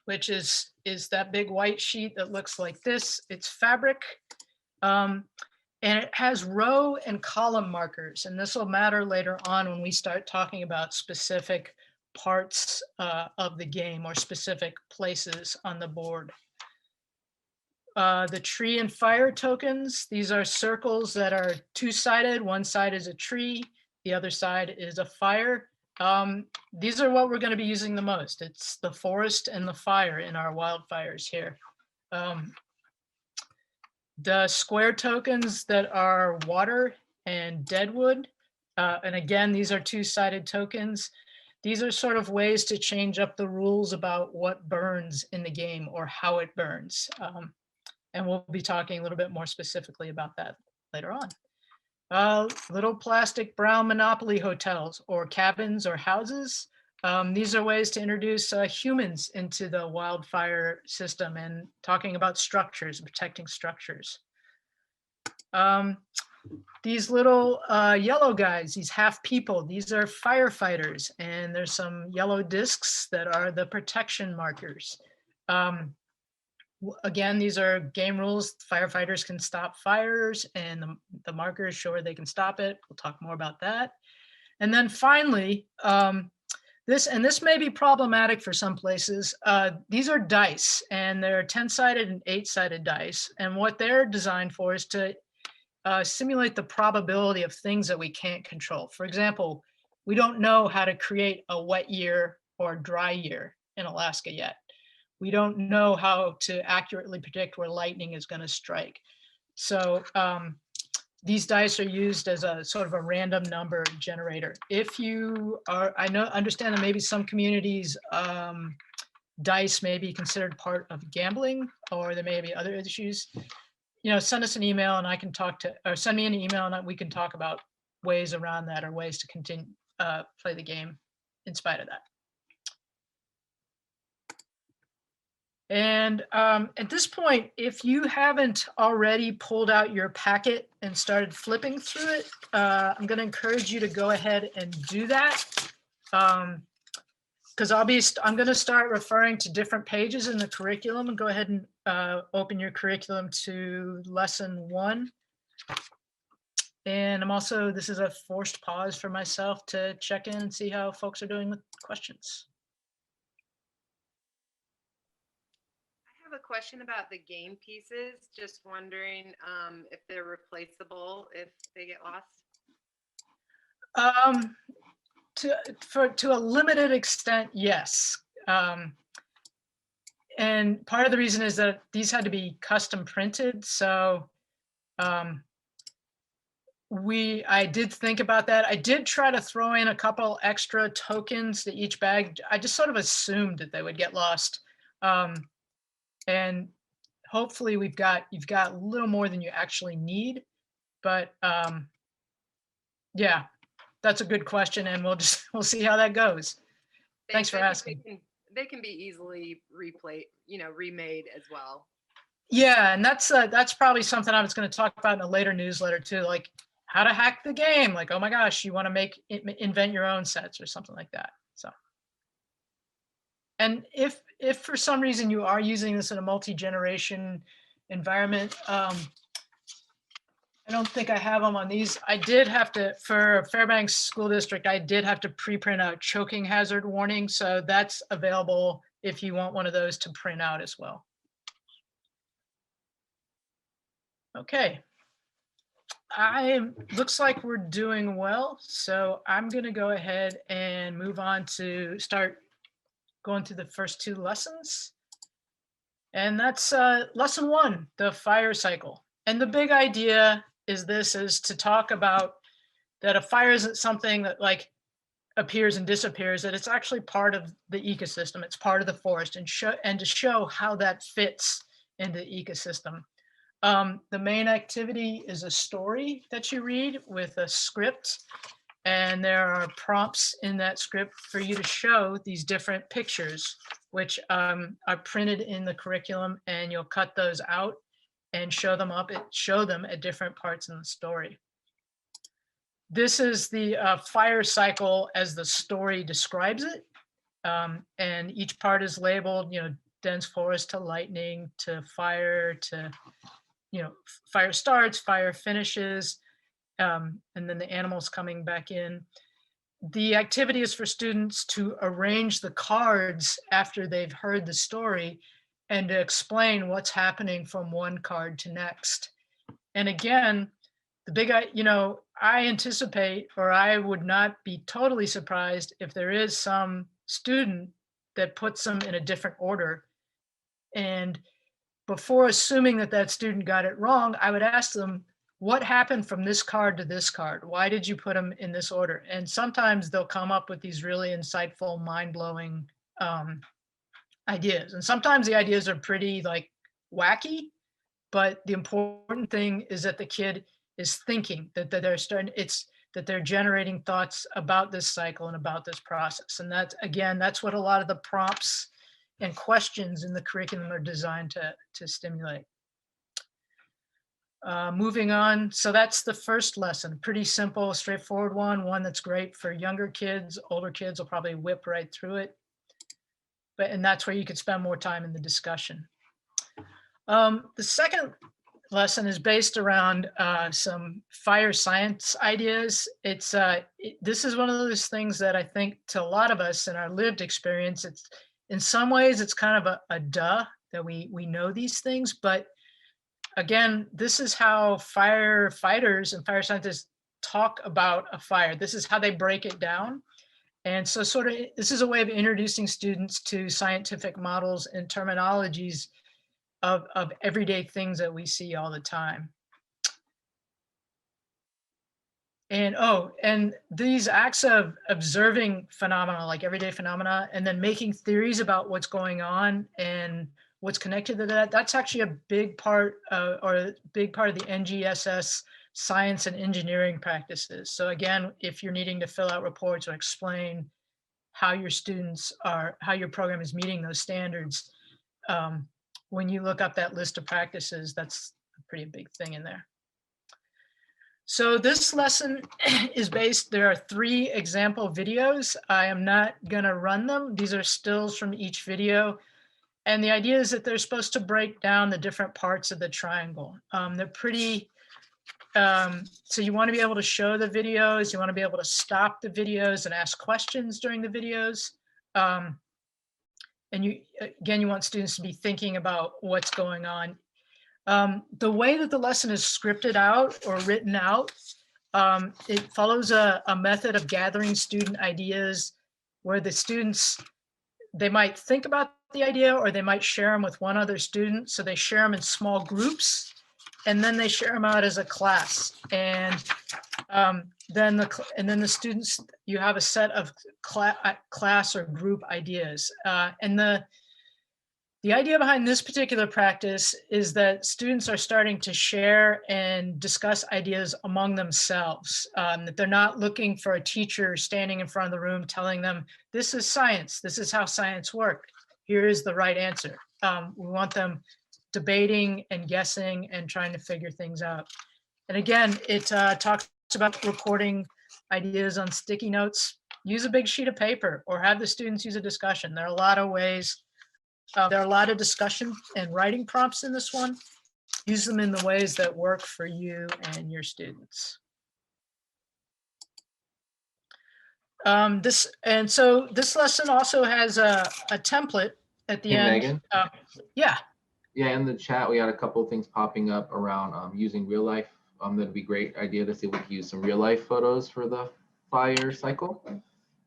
which is that big white sheet that looks like this. It's fabric, and it has row and column markers, and this will matter later on when we start talking about specific parts of the game or specific places on the board. The tree and fire tokens, these are circles that are two-sided. One side is a tree, the other side is a fire. These are what we're going to be using the most. It's the forest and the fire in our wildfires here. The square tokens that are water and deadwood, and again, these are two-sided tokens. These are sort of ways to change up the rules about what burns in the game or how it burns. And we'll be talking a little bit more specifically about that later on. Little plastic brown Monopoly hotels or cabins or houses. These are ways to introduce humans into the wildfire system and talking about structures, protecting structures. These little yellow guys, these half people, these are firefighters, and there's some yellow discs that are the protection markers. Again, these are game rules. Firefighters can stop fires, and the markers show where they can stop it. We'll talk more about that. And then finally, this may be problematic for some places. These are dice, and they're 10-sided and 8-sided dice. And what they're designed for is to simulate the probability of things that we can't control. For example, we don't know how to create a wet year or dry year in Alaska yet. We don't know how to accurately predict where lightning is going to strike. So these dice are used as a sort of a random number generator. If you are, understand that maybe some communities, dice may be considered part of gambling, or there may be other issues. Send us an email and I can or send me an email and we can talk about ways around that or ways to continue play the game in spite of that. And at this point, if you haven't already pulled out your packet and started flipping through it, I'm going to encourage you to go ahead and do that. Because I'm going to start referring to different pages in the curriculum, and go ahead and open your curriculum to lesson 1. And this is a forced pause for myself to check in and see how folks are doing with questions. I have a question about the game pieces. Just wondering if they're replaceable if they get lost. To a limited extent, yes. And part of the reason is that these had to be custom printed. So I did think about that. I did try to throw in a couple extra tokens to each bag. I just sort of assumed that they would get lost. And hopefully you've got a little more than you actually need. But yeah, that's a good question, and we'll see how that goes. Thanks for asking. They can be easily remade as well. Yeah, and that's probably something I was going to talk about in a later newsletter too, like how to hack the game. Like, oh my gosh, you want to invent your own sets or something like that. So, and if for some reason you are using this in a multi-generation environment, I don't think I have them on these. I did have to, for Fairbanks School District, I did have to pre-print out choking hazard warning. So that's available if you want one of those to print out as well. Okay. Looks like we're doing well. So I'm going to go ahead and move on to start going through the first 2 lessons. And that's lesson 1, the fire cycle. And the big idea is to talk about that a fire isn't something that like appears and disappears, that it's actually part of the ecosystem. It's part of the forest, and to show how that fits into the ecosystem. The main activity is a story that you read with a script, and there are prompts in that script for you to show these different pictures, which are printed in the curriculum, and you'll cut those out and show them at different parts in the story. This is the fire cycle as the story describes it. And each part is labeled, dense forest to lightning to fire to, fire starts, fire finishes, and then the animals coming back in. The activity is for students to arrange the cards after they've heard the story and to explain what's happening from one card to next. And again, I anticipate, or I would not be totally surprised if there is some student that puts them in a different order. And before assuming that that student got it wrong, I would ask them, what happened from this card to this card? Why did you put them in this order? And sometimes they'll come up with these really insightful, mind-blowing ideas. And sometimes the ideas are pretty like wacky, but the important thing is that the kid is thinking, that they're generating thoughts about this cycle and about this process. And that's what a lot of the prompts and questions in the curriculum are designed to stimulate. Moving on, so that's the first lesson. Pretty simple, straightforward one that's great for younger kids. Older kids will probably whip right through it. And that's where you could spend more time in the discussion. The second lesson is based around some fire science ideas. This is one of those things that I think to a lot of us in our lived experience, it's in some ways it's kind of a duh that we know these things, but again, this is how firefighters and fire scientists talk about a fire. This is how they break it down. And so this is a way of introducing students to scientific models and terminologies of everyday things that we see all the time. And these acts of observing phenomena, like everyday phenomena, and then making theories about what's going on and what's connected to that, that's actually a big part of the NGSS science and engineering practices. So again, if you're needing to fill out reports or explain how your program is meeting those standards, when you look up that list of practices, that's a pretty big thing in there. So this lesson is there are 3 example videos. I am not gonna run them. These are stills from each video. And the idea is that they're supposed to break down the different parts of the triangle. They're pretty, so you wanna be able to show the videos, you wanna be able to stop the videos and ask questions during the videos. And you want students to be thinking about what's going on. The way that the lesson is scripted out or written out, it follows a method of gathering student ideas where the students, they might think about the idea or they might share them with one other student. So they share them in small groups and then they share them out as a class. And then the students, you have a set of class or group ideas. And the idea behind this particular practice is that students are starting to share and discuss ideas among themselves, that they're not looking for a teacher standing in front of the room telling them, this is science, this is how science works, here is the right answer. We want them debating and guessing and trying to figure things out. And again, it talks about recording ideas on sticky notes. Use a big sheet of paper or have the students use a discussion. There are a lot of ways. There are a lot of discussion and writing prompts in this one. Use them in the ways that work for you and your students. So this lesson also has a template at the end. Megan? Yeah. Yeah, in the chat, we had a couple of things popping up around using real life. That'd be a great idea to see if we could use some real life photos for the fire cycle.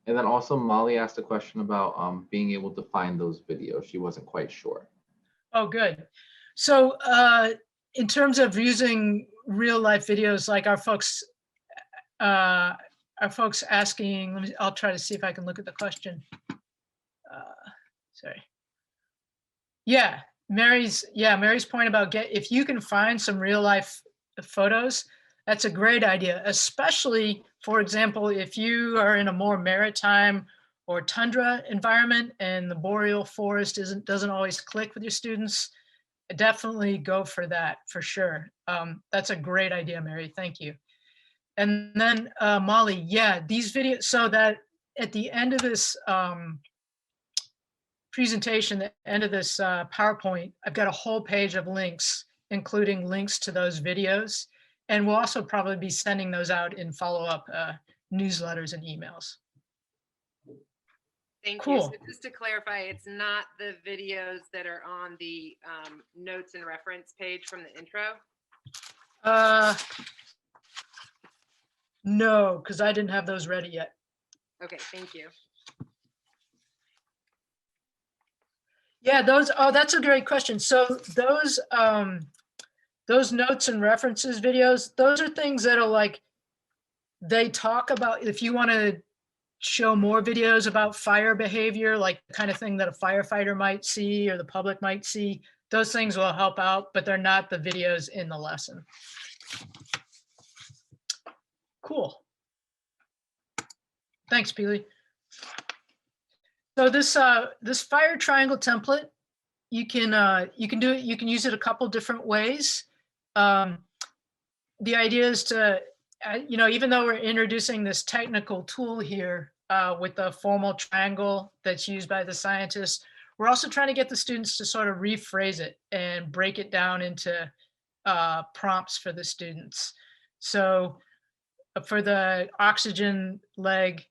And then also Molly asked a question about being able to find those videos. She wasn't quite sure. Oh, good. So in terms of using real life videos, like our folks asking, I'll try to see if I can look at the question. Sorry. Yeah, Mary's point about if you can find some real life photos, that's a great idea, especially, for example, if you are in a more maritime or tundra environment and the boreal forest doesn't always click with your students, definitely go for that, for sure. That's a great idea, Mary, thank you. And then Molly, yeah, these videos, so that at the end of this presentation, the end of this PowerPoint, I've got a whole page of links, including links to those videos. And we'll also probably be sending those out in follow-up newsletters and emails. Thank you. Cool. So just to clarify, it's not the videos that are on the notes and reference page from the intro? No, because I didn't have those ready yet. Okay, thank you. Yeah, that's a great question. So those notes and references videos, those are things that are like, they talk about, if you want to show more videos about fire behavior, like the kind of thing that a firefighter might see or the public might see, those things will help out, but they're not the videos in the lesson. Cool. Thanks, Peely. So this fire triangle template, you can do it. You can use it a couple different ways. The idea is to, even though we're introducing this technical tool here with the formal triangle that's used by the scientists, we're also trying to get the students to sort of rephrase it and break it down into prompts for the students. So for the oxygen leg,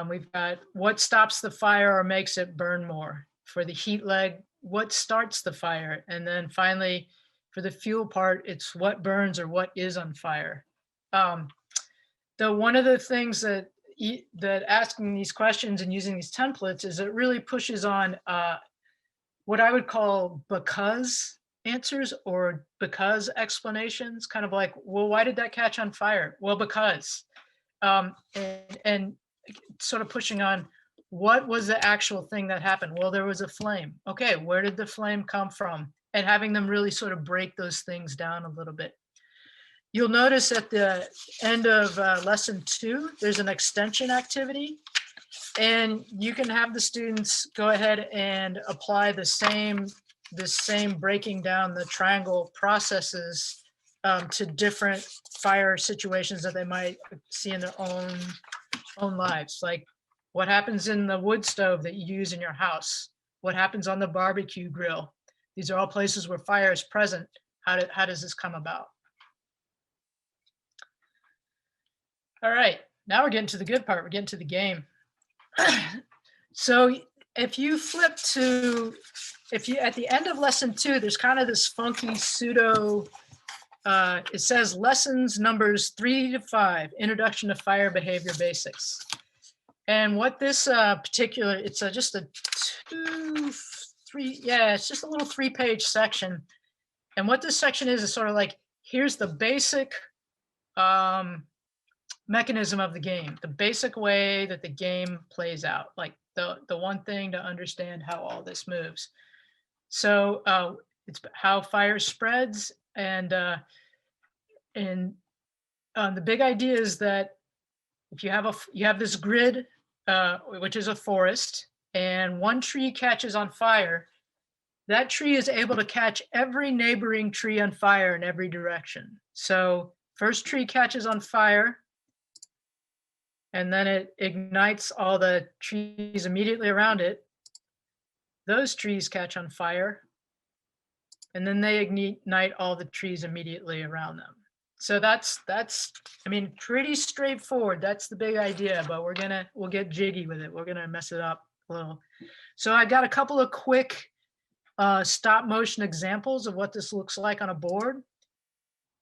we've got what stops the fire or makes it burn more. For the heat leg, what starts the fire? And then finally, for the fuel part, it's what burns or what is on fire. One of the things that asking these questions and using these templates is it really pushes on what I would call because answers or because explanations, kind of like, well, why did that catch on fire? Well, because, and sort of pushing on what was the actual thing that happened? Well, there was a flame. Okay, where did the flame come from? And having them really sort of break those things down a little bit. You'll notice at the end of lesson 2, there's an extension activity, and you can have the students go ahead and apply the same breaking down the triangle processes to different fire situations that they might see in their own lives. Like what happens in the wood stove that you use in your house? What happens on the barbecue grill? These are all places where fire is present. How does this come about? All right, now we're getting to the good part. We're getting to the game. So if you flip to, at the end of lesson 2, there's kind of this funky pseudo, it says lessons numbers 3 to 5, Introduction to Fire Behavior Basics. And what this particular, it's just a 2, 3, yeah, it's just a little 3-page section. And what this section is sort of like, here's the basic mechanism of the game, the basic way that the game plays out, like the one thing to understand how all this moves. So it's how fire spreads, and the big idea is that if you have this grid, which is a forest, and one tree catches on fire, that tree is able to catch every neighboring tree on fire in every direction. So first tree catches on fire, and then it ignites all the trees immediately around it. Those trees catch on fire, and then they ignite all the trees immediately around them. So that's I mean, pretty straightforward. That's the big idea, but we'll get jiggy with it. We're gonna mess it up a little. So I got a couple of quick stop motion examples of what this looks like on a board.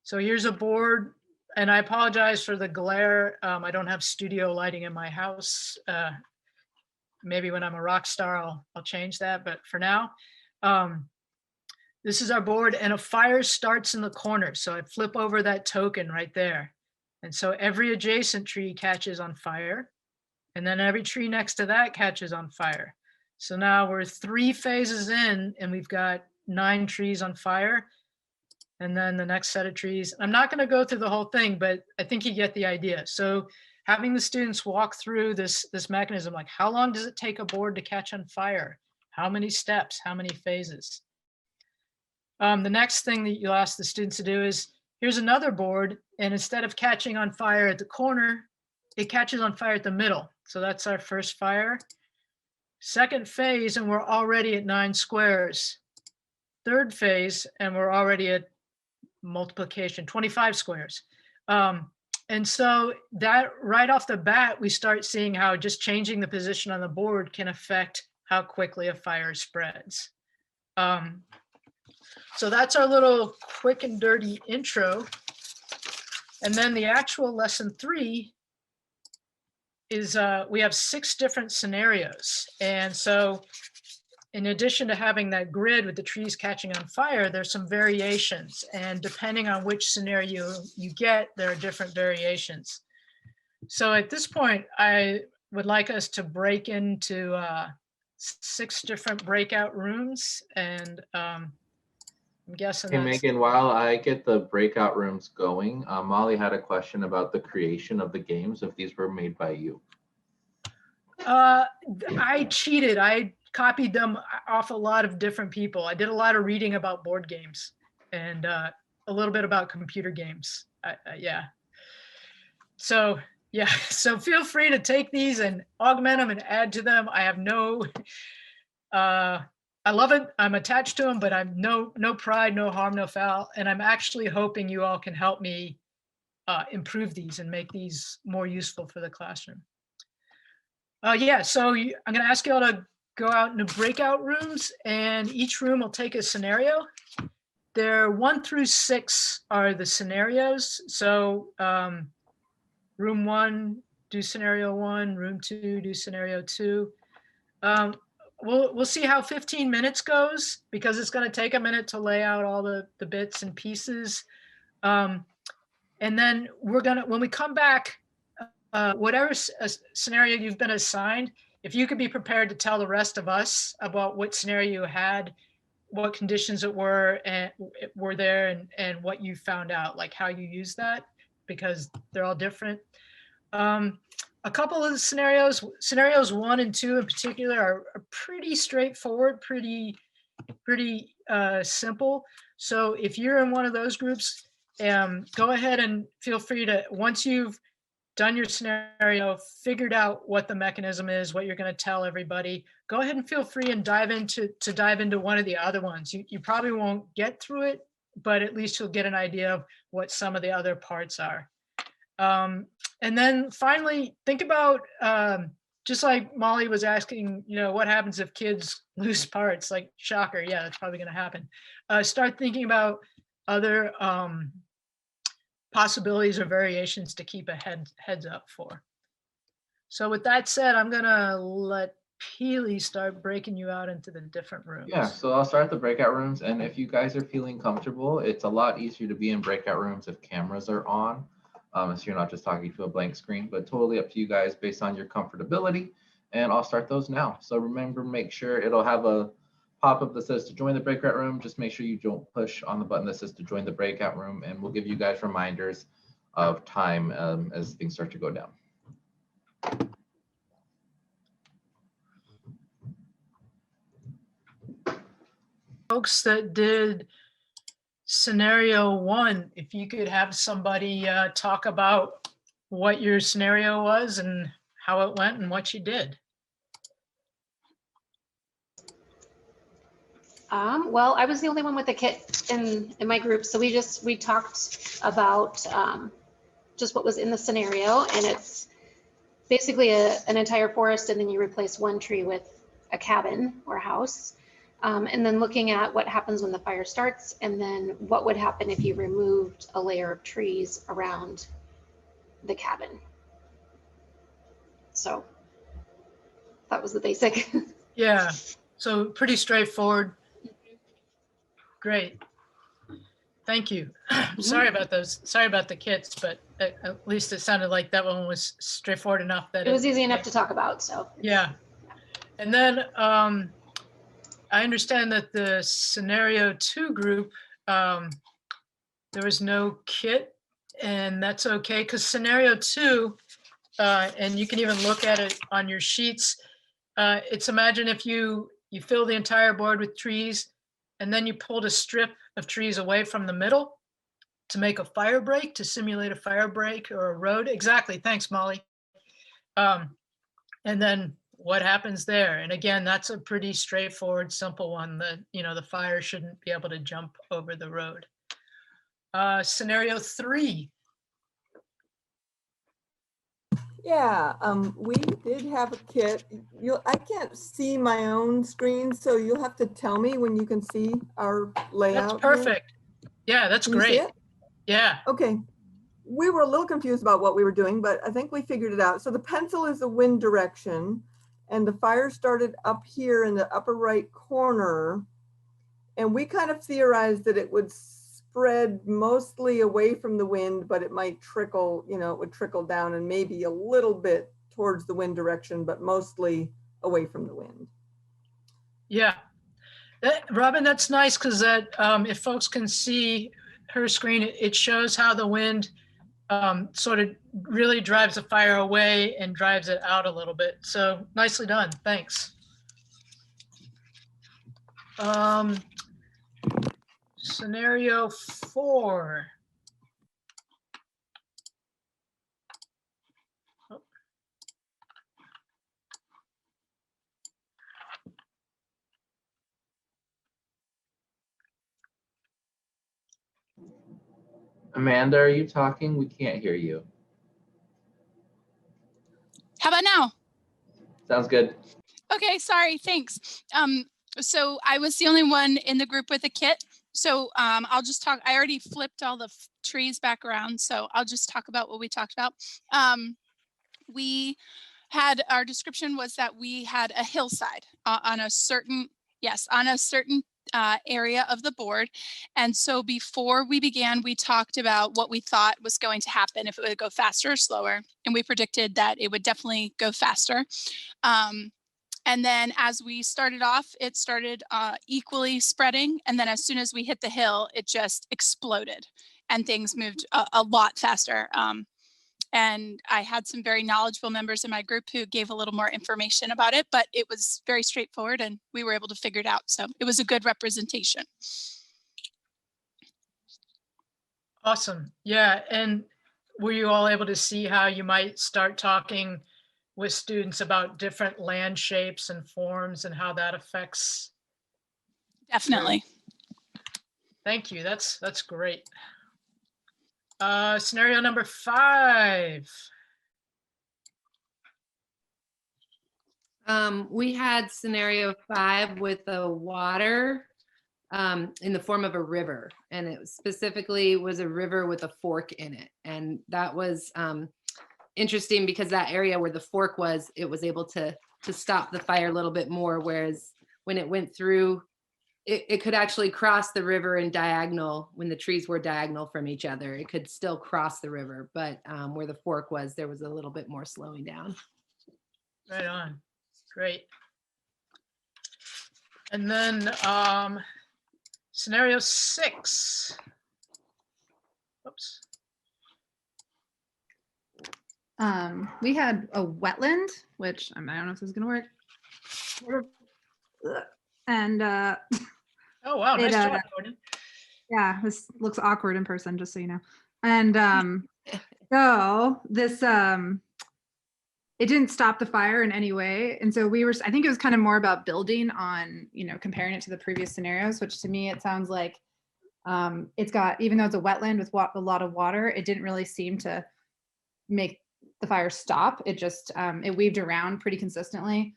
So here's a board. And I apologize for the glare. I don't have studio lighting in my house. Maybe when I'm a rock star, I'll change that. But for now, this is our board, and a fire starts in the corner. So I flip over that token right there. And so every adjacent tree catches on fire. And then every tree next to that catches on fire. So now we're 3 phases in, and we've got 9 trees on fire. And then the next set of trees. I'm not going to go through the whole thing, but I think you get the idea. So having the students walk through this mechanism, like how long does it take a board to catch on fire? How many steps? How many phases? The next thing that you'll ask the students to do is, here's another board, and instead of catching on fire at the corner, it catches on fire at the middle. So that's our first fire. Second phase, and we're already at 9 squares. Third phase, and we're already at multiplication, 25 squares. And so that right off the bat, we start seeing how just changing the position on the board can affect how quickly a fire spreads. So that's our little quick and dirty intro. And then the actual lesson 3 is we have 6 different scenarios. And so in addition to having that grid with the trees catching on fire, there's some variations. And depending on which scenario you get, there are different variations. So at this point, I would like us to break into 6 different breakout rooms. And I'm guessing Hey, that's... Megan, while I get the breakout rooms going, Molly had a question about the creation of the games, if these were made by you. I cheated. I copied them off a lot of different people. I did a lot of reading about board games and a little bit about computer games. Yeah. So yeah, so feel free to take these and augment them and add to them. I have no, I love it. I'm attached to them, but I'm no pride, no harm, no foul. And I'm actually hoping you all can help me improve these and make these more useful for the classroom. Yeah, so I'm going to ask you all to go out into breakout rooms, and each room will take a scenario. There 1 through 6 are the scenarios. So room 1, do scenario 1, room 2, do scenario 2. We'll see how 15 minutes goes, because it's going to take a minute to lay out all the bits and pieces. And then we're going to, when we come back, whatever scenario you've been assigned, if you could be prepared to tell the rest of us about what scenario you had, what conditions it were there, and what you found out, like how you use that, because they're all different. A couple of the scenarios 1 and 2 in particular are pretty straightforward, pretty simple. So if you're in one of those groups, go ahead and feel free to, once you've done your scenario, figured out what the mechanism is, what you're going to tell everybody, go ahead and feel free and dive into one of the other ones. You probably won't get through it, but at least you'll get an idea of what some of the other parts are. And then finally, think about, just like Molly was asking, what happens if kids lose parts? Like, shocker, yeah, that's probably going to happen. Start thinking about other possibilities or variations to keep a heads up for. So with that said, I'm gonna let Peely start breaking you out into the different rooms. Yeah, so I'll start the breakout rooms, and if you guys are feeling comfortable, it's a lot easier to be in breakout rooms if cameras are on, so you're not just talking to a blank screen, but totally up to you guys based on your comfortability. And I'll start those now. So remember, make sure it'll have a pop-up that says to join the breakout room. Just make sure you don't push on the button that says to join the breakout room, and we'll give you guys reminders of time as things start to go down. Folks that did scenario 1, if you could have somebody talk about what your scenario was and how it went and what you did. Well, I was the only one with a kit in my group, so we talked about just what was in the scenario, and it's basically an entire forest, and then you replace one tree with a cabin or a house, and then looking at what happens when the fire starts, and then what would happen if you removed a layer of trees around the cabin. So that was the basic. Yeah, so pretty straightforward. Great. Thank you. Sorry about those. Sorry about the kits, but at least it sounded like that one was straightforward enough that it was easy enough to talk about. So yeah. And then I understand that the scenario 2 group, there was no kit, and that's okay, because scenario 2, and you can even look at it on your sheets. It's imagine if you fill the entire board with trees, and then you pulled a strip of trees away from the middle to make a fire break, to simulate a fire break or a road. Exactly. Thanks, Molly. And then what happens there? And again, that's a pretty straightforward, simple one. The fire shouldn't be able to jump over the road. Scenario 3. Yeah, we did have a kit. I can't see my own screen, so you'll have to tell me when you can see our layout. That's perfect. Yeah, that's Can you see great. it? Yeah. Okay. We were a little confused about what we were doing, but I think we figured it out. So the pencil is the wind direction, and the fire started up here in the upper right corner. And we kind of theorized that it would spread mostly away from the wind, but it might trickle, it would trickle down and maybe a little bit towards the wind direction, but mostly away from the wind. Yeah. Robin, that's nice because that if folks can see her screen, it shows how the wind sort of really drives the fire away and drives it out a little bit. So nicely done. Thanks. Scenario 4. Oh. Amanda, are you talking? We can't hear you. How about now? Sounds good. Okay, sorry, thanks. So I was the only one in the group with a kit. So I'll just talk, I already flipped all the trees back around. So I'll just talk about what we talked about. We had, our description was that we had a hillside on a certain, area of the board. And so before we began, we talked about what we thought was going to happen, if it would go faster or slower. And we predicted that it would definitely go faster. And then as we started off, it started equally spreading. And then as soon as we hit the hill, it just exploded and things moved a lot faster. And I had some very knowledgeable members in my group who gave a little more information about it, but it was very straightforward and we were able to figure it out. So it was a good representation. Awesome. Yeah. And were you all able to see how you might start talking with students about different land shapes and forms and how that affects? Definitely. Thank you. That's great. Scenario number 5. We had scenario 5 with the water in the form of a river, and it specifically was a river with a fork in it. And that was interesting because that area where the fork was, it was able to stop the fire a little bit more, whereas when it went through, it could actually cross the river in diagonal. When the trees were diagonal from each other, it could still cross the river, but where the fork was, there was a little bit more slowing down. Right on. Great. And then scenario 6. Oops. We had a wetland, which I don't know if this is gonna work. And Oh, wow. Nice job, Gordon. yeah, this looks awkward in person, just so you know. And so this it didn't stop the fire in any way. And so I think it was kind of more about building on, comparing it to the previous scenarios, which to me, it sounds like it's got, even though it's a wetland with a lot of water, it didn't really seem to make the fire stop. It just, it weaved around pretty consistently.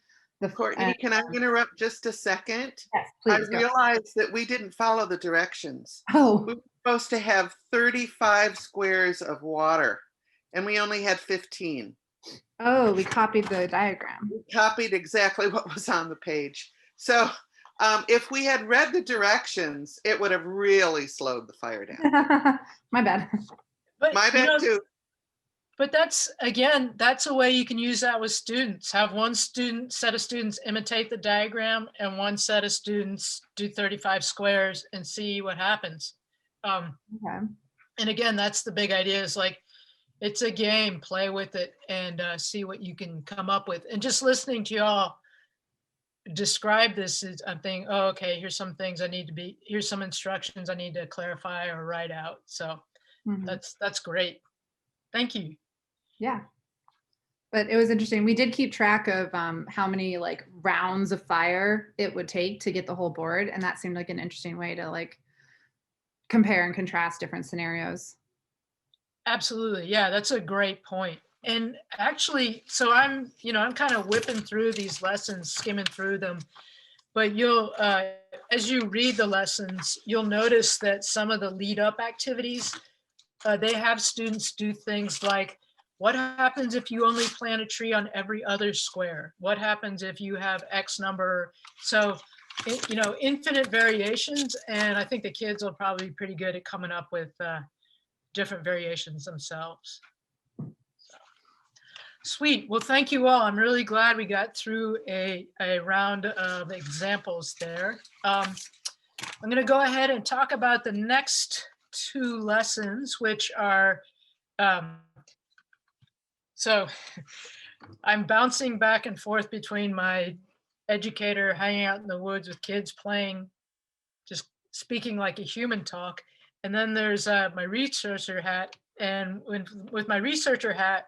Courtney, can I interrupt just a second? Yes, please. I realized that we didn't follow the directions. Oh. We were supposed to have 35 squares of water, and we only had 15. Oh, we copied the diagram. We copied exactly what was on the page. So if we had read the directions, it would have really slowed the fire down. My bad. But, My bad too. But that's, again, that's a way you can use that with students. Have one set of students imitate the diagram and one set of students do 35 squares and see what happens. Okay. And again, that's the big idea, is like, it's a game, play with it and see what you can come up with. And just listening to y'all describe this, I'm thinking, oh, okay, here's some things here's some instructions I need to clarify or write out. So that's great. Thank you. Yeah. But it was interesting. We did keep track of how many like rounds of fire it would take to get the whole board. And that seemed like an interesting way to like compare and contrast different scenarios. Absolutely. Yeah, that's a great point. And actually, so I'm kind of whipping through these lessons, skimming through them, but you'll, as you read the lessons, you'll notice that some of the lead up activities, they have students do things like, what happens if you only plant a tree on every other square? What happens if you have X number? So, infinite variations. And I think the kids will probably be pretty good at coming up with different variations themselves. So, sweet. Well, thank you all. I'm really glad we got through a round of examples there. I'm going to go ahead and talk about the next two lessons, which are, so I'm bouncing back and forth between my educator hanging out in the woods with kids playing, just speaking like a human talk. And then there's my researcher hat. And with my researcher hat,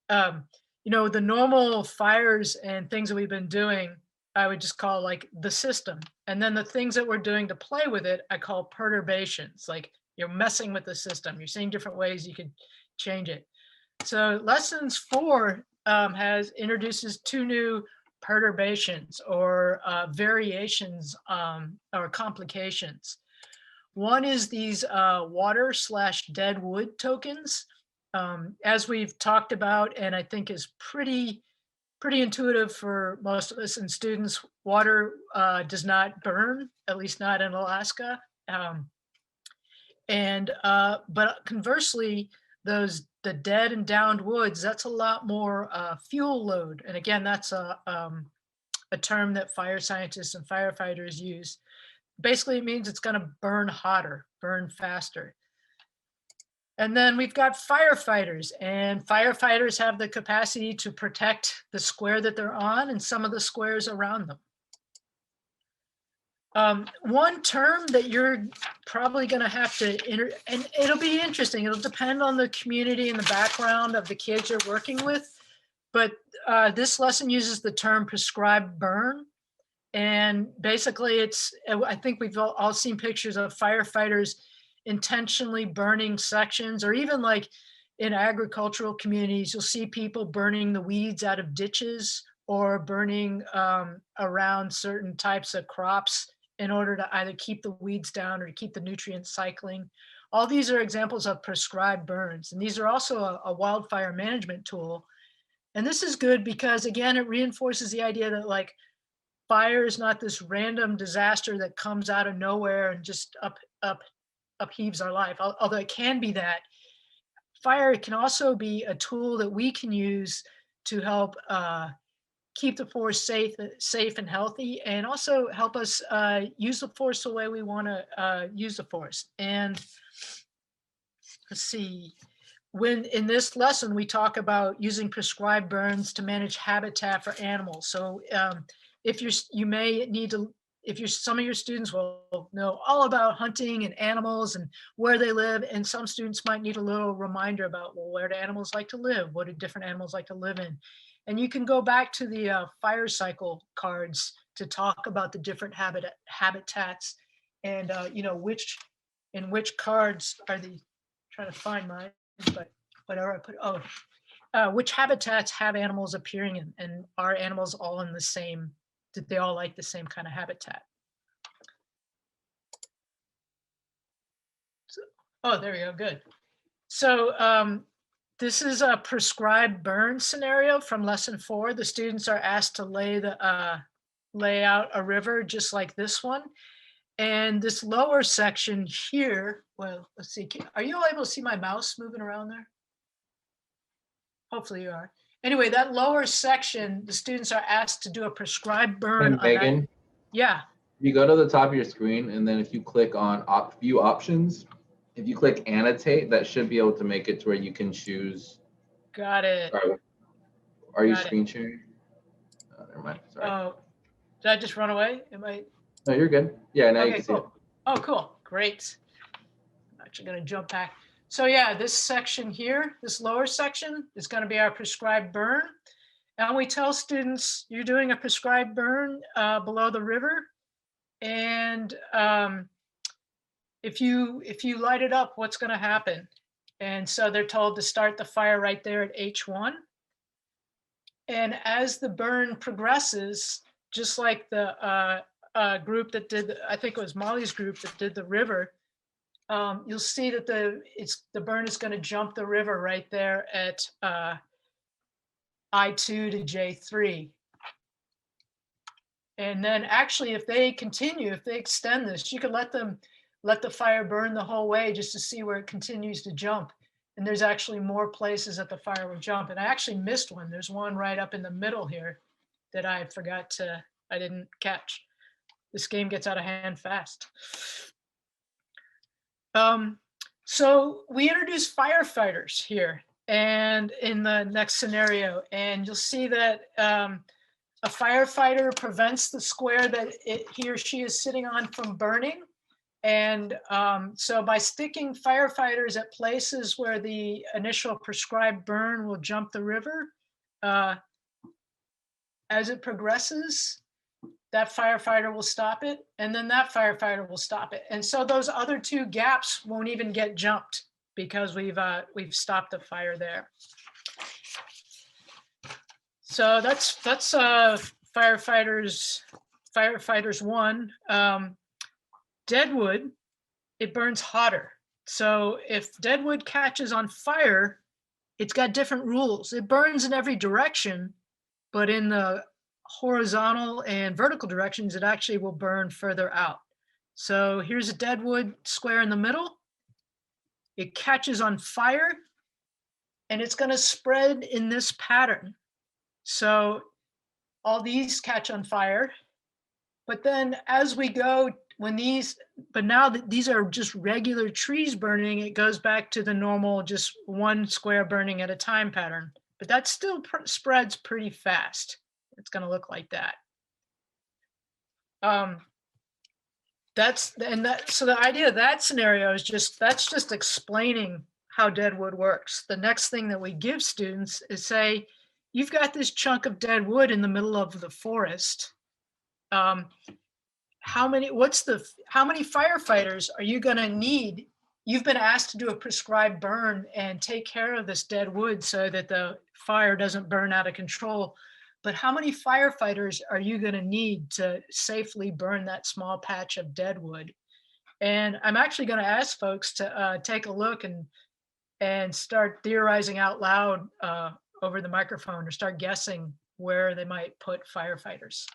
the normal fires and things that we've been doing, I would just call like the system. And then the things that we're doing to play with it, I call perturbations. Like you're messing with the system. You're seeing different ways you could change it. So lessons 4 introduces 2 new perturbations or variations or complications. One is these water/dead wood tokens. As we've talked about, and I think is pretty intuitive for most of us and students, water does not burn, at least not in Alaska. But conversely, the dead and downed woods, that's a lot more fuel load. And again, that's a term that fire scientists and firefighters use. Basically, it means it's going to burn hotter, burn faster. And then we've got firefighters, and firefighters have the capacity to protect the square that they're on and some of the squares around them. One term that you're probably going to have to and it'll be interesting. It'll depend on the community and the background of the kids you're working with. But this lesson uses the term prescribed burn. And basically I think we've all seen pictures of firefighters intentionally burning sections, or even like in agricultural communities, you'll see people burning the weeds out of ditches or burning around certain types of crops in order to either keep the weeds down or to keep the nutrient cycling. All these are examples of prescribed burns. And these are also a wildfire management tool. And this is good because, again, it reinforces the idea that like fire is not this random disaster that comes out of nowhere and just upheaves our life. Although it can be that, fire can also be a tool that we can use to help keep the forest safe and healthy, and also help us use the forest the way we want to use the forest. And let's see, when in this lesson we talk about using prescribed burns to manage habitat for animals. So if some of your students will know all about hunting and animals and where they live, and some students might need a little reminder about, well, where do animals like to live? What do different animals like to live in? And you can go back to the fire cycle cards to talk about the different habitats and which cards are the, trying to find mine, but whatever I put, which habitats have animals appearing in, and are animals all in the same, did they all like the same kind of habitat? So, oh, there we go, good. So this is a prescribed burn scenario from lesson 4. The students are asked to lay out a river just like this one. And this lower section here, well, let's see, are you all able to see my mouse moving around there? Hopefully you are. Anyway, that lower section, the students are asked to do a prescribed burn. And Megan, yeah. You go to the top of your screen, and then if you click on view options, if you click annotate, that should be able to make it to where you can choose. Got it. Sorry. Are you screen sharing? Oh, never mind. Sorry. Oh, did I just run away? No, you're good. Yeah, now you can see it. Oh, cool. Great. I'm actually going to jump back. So yeah, this section here, this lower section is going to be our prescribed burn. And we tell students, you're doing a prescribed burn below the river. And if you light it up, what's going to happen? And so they're told to start the fire right there at H1. And as the burn progresses, just like the group that did, I think it was Molly's group that did the river, you'll see that the burn is going to jump the river right there at I2 to J3. And then actually, if they continue, if they extend this, you could let the fire burn the whole way just to see where it continues to jump. And there's actually more places that the fire will jump. And I actually missed one. There's one right up in the middle here that I didn't catch. This game gets out of hand fast. So we introduced firefighters here and in the next scenario, and you'll see that a firefighter prevents the square that he or she is sitting on from burning. And so by sticking firefighters at places where the initial prescribed burn will jump the river, as it progresses, that firefighter will stop it, and then that firefighter will stop it. And so those other two gaps won't even get jumped because we've stopped the fire there. So that's firefighters 1. Deadwood, it burns hotter. So if deadwood catches on fire, it's got different rules. It burns in every direction, but in the horizontal and vertical directions, it actually will burn further out. So here's a deadwood square in the middle. It catches on fire and it's going to spread in this pattern. So all these catch on fire, but then as we go, but now that these are just regular trees burning, it goes back to the normal, just one square burning at a time pattern, but that still spreads pretty fast. It's going to look like that. So the idea of that scenario is that's just explaining how deadwood works. The next thing that we give students is say, you've got this chunk of dead wood in the middle of the forest. How many firefighters are you going to need? You've been asked to do a prescribed burn and take care of this dead wood so that the fire doesn't burn out of control. But how many firefighters are you going to need to safely burn that small patch of dead wood? And I'm actually going to ask folks to take a look and start theorizing out loud over the microphone, or start guessing where they might put firefighters.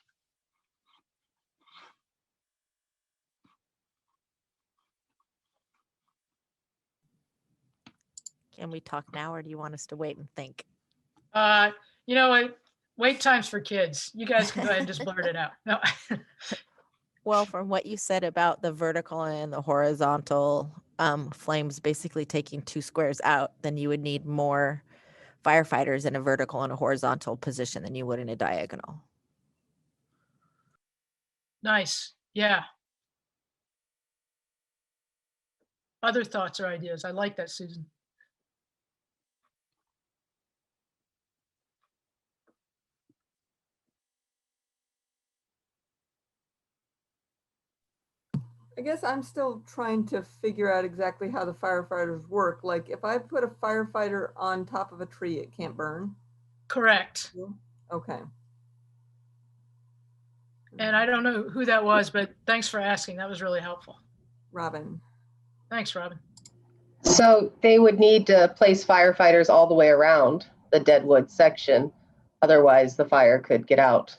Can we talk now, or do you want us to wait and think? You know what? Wait times for kids. You guys can go ahead and just blurt it out. No. Well, from what you said about the vertical and the horizontal flames basically taking 2 squares out, then you would need more firefighters in a vertical and a horizontal position than you would in a diagonal. Nice. Yeah. Other thoughts or ideas? I like that, Susan. I guess I'm still trying to figure out exactly how the firefighters work. Like if I put a firefighter on top of a tree, it can't burn? Correct. Okay. And I don't know who that was, but thanks for asking. That was really helpful. Robin. Thanks, Robin. So they would need to place firefighters all the way around the deadwood section. Otherwise, the fire could get out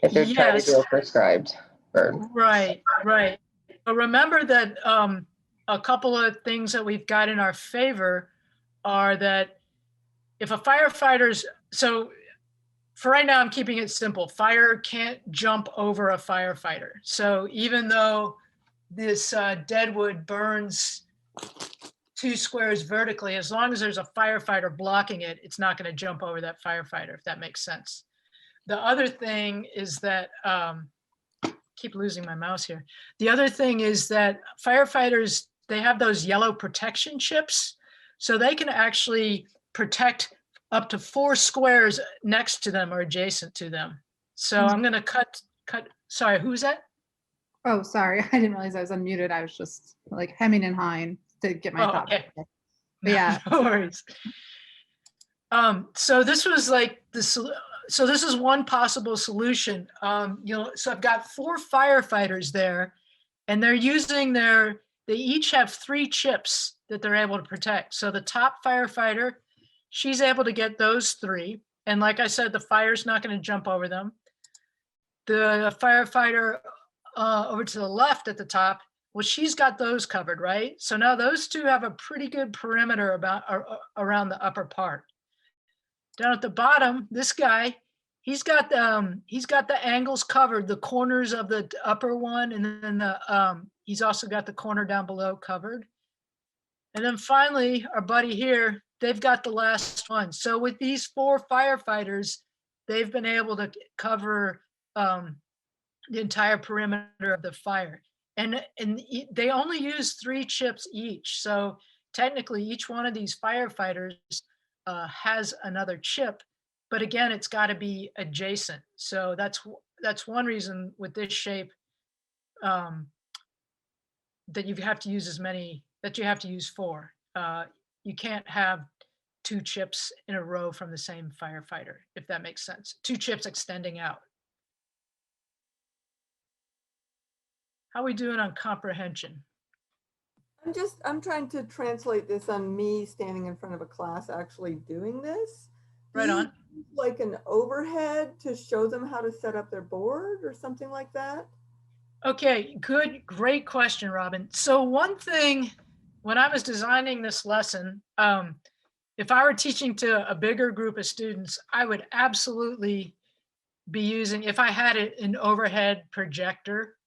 if they're trying to do a prescribed burn. Right. But remember that a couple of things that we've got in our favor are that if a firefighter's, so for right now, I'm keeping it simple. Fire can't jump over a firefighter. So even though this deadwood burns 2 squares vertically, as long as there's a firefighter blocking it, it's not going to jump over that firefighter, if that makes sense. The other thing is that, keep losing my mouse here. The other thing is that firefighters, they have those yellow protection chips, so they can actually protect up to 4 squares next to them or adjacent to them. So I'm going to cut, sorry, who's that? Oh, sorry. I didn't realize I was unmuted. I was just like hemming and hawing to get my Oh, thought. okay. But yeah. No worries. So this was like so this is one possible solution. So I've got 4 firefighters there, and they're using they each have 3 chips that they're able to protect. So the top firefighter, she's able to get those 3. And like I said, the fire's not going to jump over them. The firefighter over to the left at the top, well, she's got those covered, right? So now those 2 have a pretty good perimeter around the upper part. Down at the bottom, this guy, he's got the angles covered, the corners of the upper one, and then he's also got the corner down below covered. And then finally, our buddy here, they've got the last one. So with these 4 firefighters, they've been able to cover the entire perimeter of the fire. And they only use 3 chips each. So technically, each one of these firefighters has another chip, but again, it's got to be adjacent. So that's one reason with this shape that you have to use that you have to use 4. You can't have 2 chips in a row from the same firefighter, if that makes sense. 2 chips extending out. How are we doing on comprehension? I'm trying to translate this on me standing in front of a class actually doing this. Right on. Like an overhead to show them how to set up their board or something like that? Okay, great question, Robin. So one thing, when I was designing this lesson, if I were teaching to a bigger group of students, I would absolutely be using, if I had an overhead projector.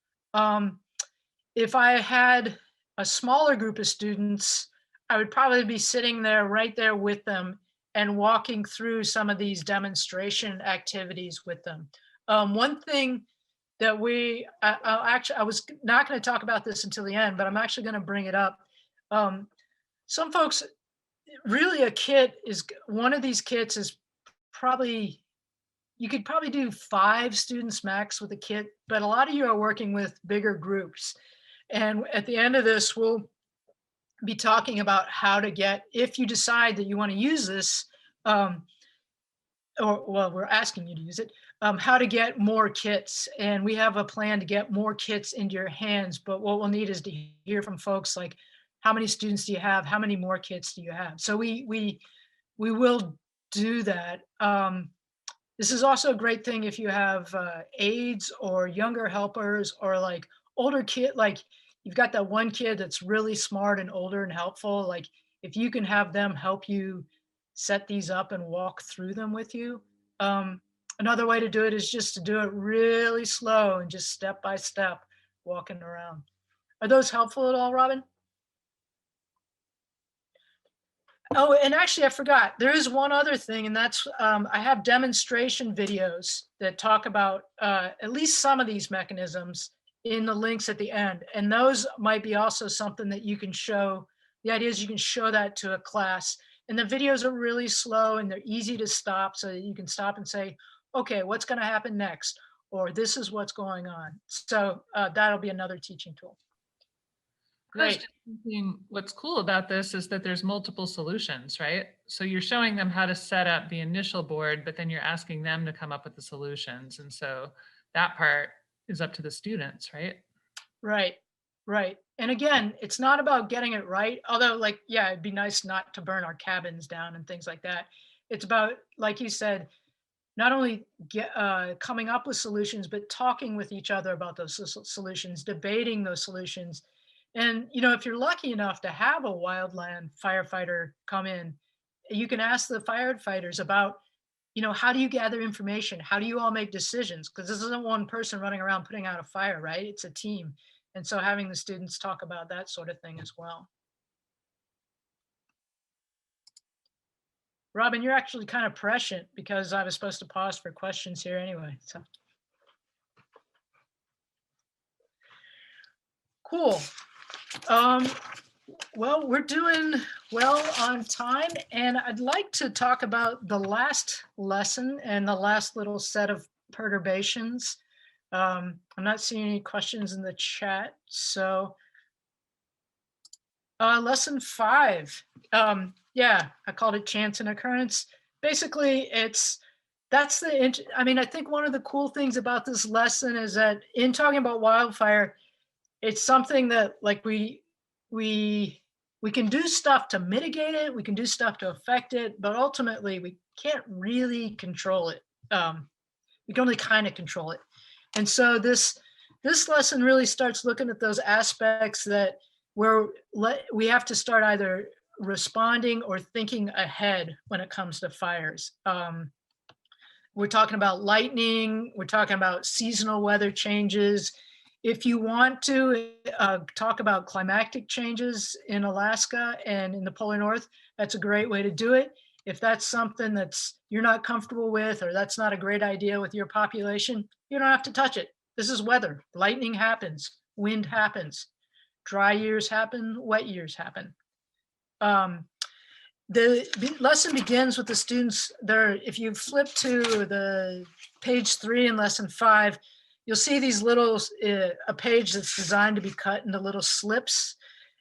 If I had a smaller group of students, I would probably be sitting there right there with them and walking through some of these demonstration activities with them. One thing that I was not going to talk about this until the end, but I'm actually going to bring it up. Some folks, really one of these kits is probably, you could probably do 5 students max with a kit, but a lot of you are working with bigger groups. And at the end of this, we'll be talking about how to get, if you decide that you want to use this, we're asking you to use it, how to get more kits. And we have a plan to get more kits into your hands, but what we'll need is to hear from folks like, how many students do you have? How many more kits do you have? So we will do that. This is also a great thing if you have aides or younger helpers or like older kid, like you've got that one kid that's really smart and older and helpful. Like if you can have them help you set these up and walk through them with you. Another way to do it is just to do it really slow and just step by step walking around. Are those helpful at all, Robin? Oh, and actually I forgot, there is one other thing, and that's I have demonstration videos that talk about at least some of these mechanisms in the links at the end. And those might be also something that you can show. The idea is you can show that to a class, and the videos are really slow and they're easy to stop so that you can stop and say, okay, what's going to happen next? Or this is what's going on. So that'll be another teaching tool. Great. What's cool about this is that there's multiple solutions, right? So you're showing them how to set up the initial board, but then you're asking them to come up with the solutions. And so that part is up to the students, right? Right, right. And again, it's not about getting it right. Although like, yeah, it'd be nice not to burn our cabins down and things like that. It's about, like you said, not only coming up with solutions, but talking with each other about those solutions, debating those solutions. And, you know, if you're lucky enough to have a wildland firefighter come in, you can ask the firefighters about, you know, how do you gather information? How do you all make decisions? Because this isn't one person running around putting out a fire, right? It's a team. And so having the students talk about that sort of thing as well. Robin, you're actually kind of prescient because I was supposed to pause for questions here anyway. So cool. Well, we're doing well on time, and I'd like to talk about the last lesson and the last little set of perturbations. I'm not seeing any questions in the chat, so lesson 5. Yeah, I called it chance and occurrence. Basically, I mean, I think one of the cool things about this lesson is that in talking about wildfire, it's something that like we can do stuff to mitigate it, we can do stuff to affect it, but ultimately we can't really control it. We can only kind of control it. And so this lesson really starts looking at those aspects that where we have to start either responding or thinking ahead when it comes to fires. We're talking about lightning, we're talking about seasonal weather changes. If you want to talk about climatic changes in Alaska and in the polar north, that's a great way to do it. If that's something you're not comfortable with, or that's not a great idea with your population, you don't have to touch it. This is weather. Lightning happens, wind happens, dry years happen, wet years happen. The lesson begins with the students there. If you flip to the page 3 in lesson 5, you'll see these little, a page that's designed to be cut into little slips.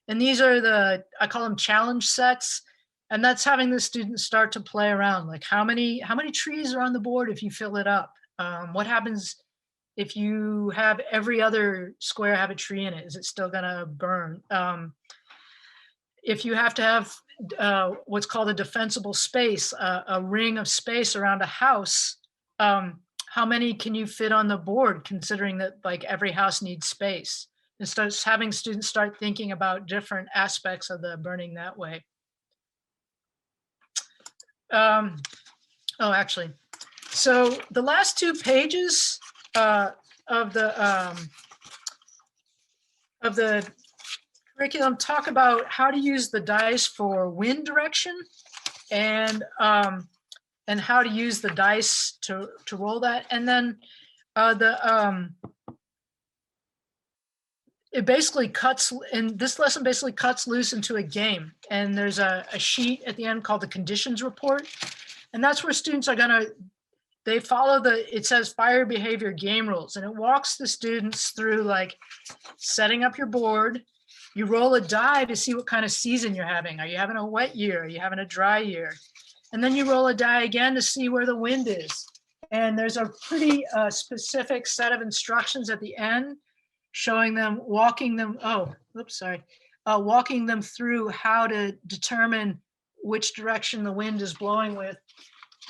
And these are I call them challenge sets. And that's having the students start to play around. Like how many trees are on the board if you fill it up? What happens if you have every other square have a tree in it? Is it still gonna burn? If you have to have what's called a defensible space, a ring of space around a house, how many can you fit on the board, considering that like every house needs space? And starts having students start thinking about different aspects of the burning that way. Actually, so the last 2 pages of the curriculum talk about how to use the dice for wind direction and how to use the dice to roll that. And then it basically cuts, and this lesson basically cuts loose into a game. And there's a sheet at the end called the conditions report. And that's where students are they follow it says fire behavior game rules, and it walks the students through like setting up your board. You roll a die to see what kind of season you're having. Are you having a wet year? Are you having a dry year? And then you roll a die again to see where the wind is. And there's a pretty specific set of instructions at the end showing them, walking them through how to determine which direction the wind is blowing with.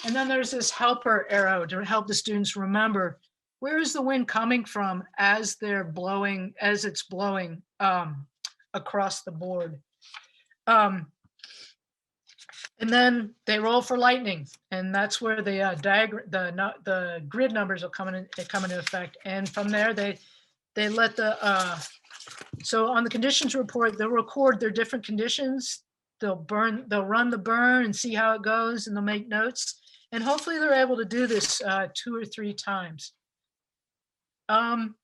And then there's this helper arrow to help the students remember where is the wind coming from as it's blowing across the board. And then they roll for lightning, and that's where the grid numbers will come into effect. And from there, they let so on the conditions report, they'll record their different conditions. They'll run the burn and see how it goes, and they'll make notes. And hopefully they're able to do this 2 or 3 times. That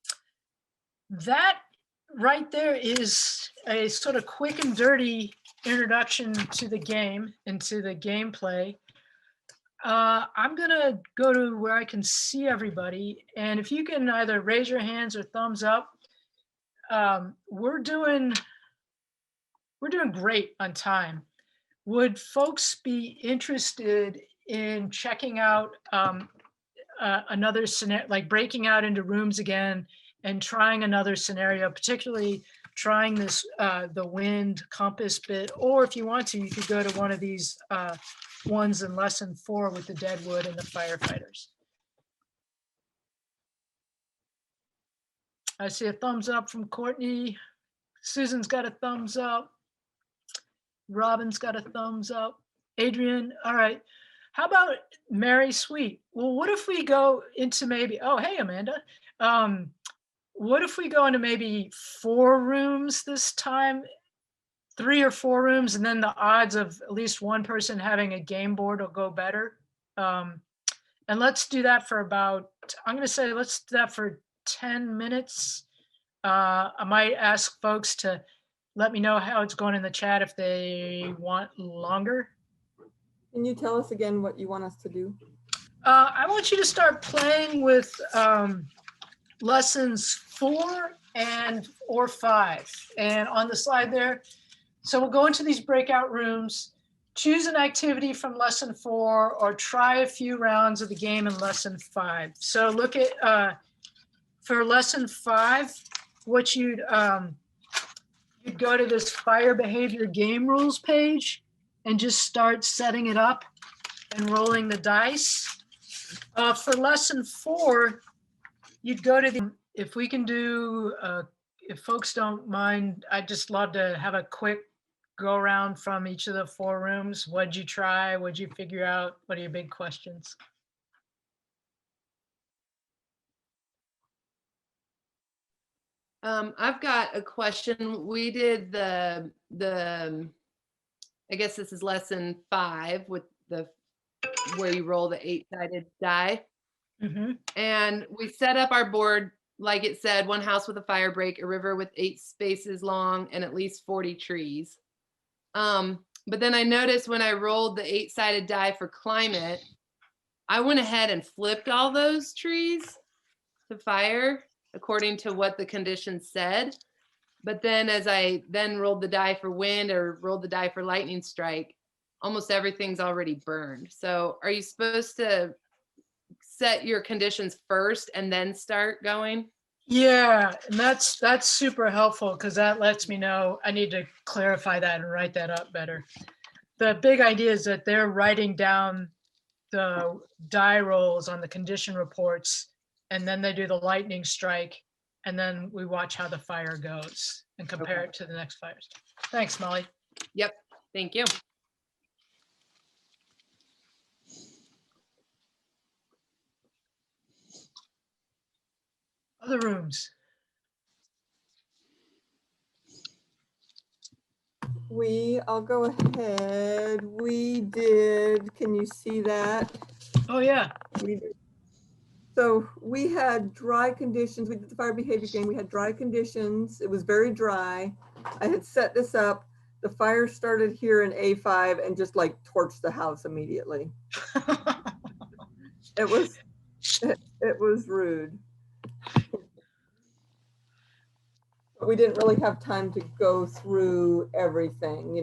right there is a sort of quick and dirty introduction to the game and to the gameplay. I'm gonna go to where I can see everybody, and if you can either raise your hands or thumbs up. We're doing great on time. Would folks be interested in checking out another scenario, like breaking out into rooms again and trying another scenario, particularly trying this the wind compass bit, or if you want to, you could go to one of these ones in lesson 4 with the deadwood and the firefighters. I see a thumbs up from Courtney. Susan's got a thumbs up. Robin's got a thumbs up. Adrian, all right. How about Mary Sweet? Well, what if we go into maybe, oh, hey, Amanda. What if we go into maybe 4 rooms this time, 3 or 4 rooms, and then the odds of at least one person having a game board will go better. And let's do that for about, I'm gonna say, let's do that for 10 minutes. I might ask folks to let me know how it's going in the chat if they want longer. Can you tell us again what you want us to do? I want you to start playing with lessons 4 or 5. And on the slide there, so we'll go into these breakout rooms, choose an activity from lesson 4 or try a few rounds of the game in lesson 5. So look at, for lesson 5, what you'd go to this fire behavior game rules page and just start setting it up and rolling the dice. For lesson 4, you'd go to the, if we can do, if folks don't mind, I'd just love to have a quick go around from each of the 4 rooms. What'd you try? What'd you figure out? What are your big questions? I've got a question. We did the I guess this is lesson 5 with the where you roll the 8-sided die. Mm-hmm. And we set up our board, like it said, 1 house with a fire break, a river with 8 spaces long, and at least 40 trees. But then I noticed when I rolled the 8-sided die for climate, I went ahead and flipped all those trees to fire according to what the conditions said. But then as I then rolled the die for wind or rolled the die for lightning strike, almost everything's already burned. So are you supposed to set your conditions first and then start going? Yeah, and that's super helpful because that lets me know I need to clarify that and write that up better. The big idea is that they're writing down the die rolls on the condition reports, and then they do the lightning strike, and then we watch how the fire goes and compare it to the next fires. Thanks, Molly. Yep, thank you. Other rooms. I'll go ahead. We did, can you see that? Oh yeah. We did. So we had dry conditions. We did the fire behavior game. We had dry conditions. It was very dry. I had set this up. The fire started here in A5 and just like torched the house immediately. It was rude. But we didn't really have time to go through everything,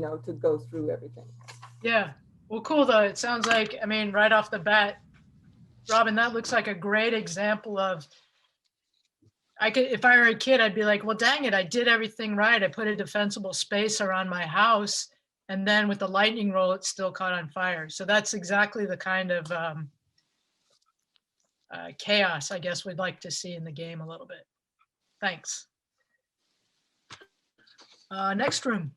Yeah. Well, cool though. It sounds like, I mean, right off the bat, Robin, that looks like a great example of, if I were a kid, I'd be like, well, dang it, I did everything right. I put a defensible space around my house. And then with the lightning roll, it still caught on fire. So that's exactly the kind of chaos, I guess, we'd like to see in the game a little bit. Thanks. Next room.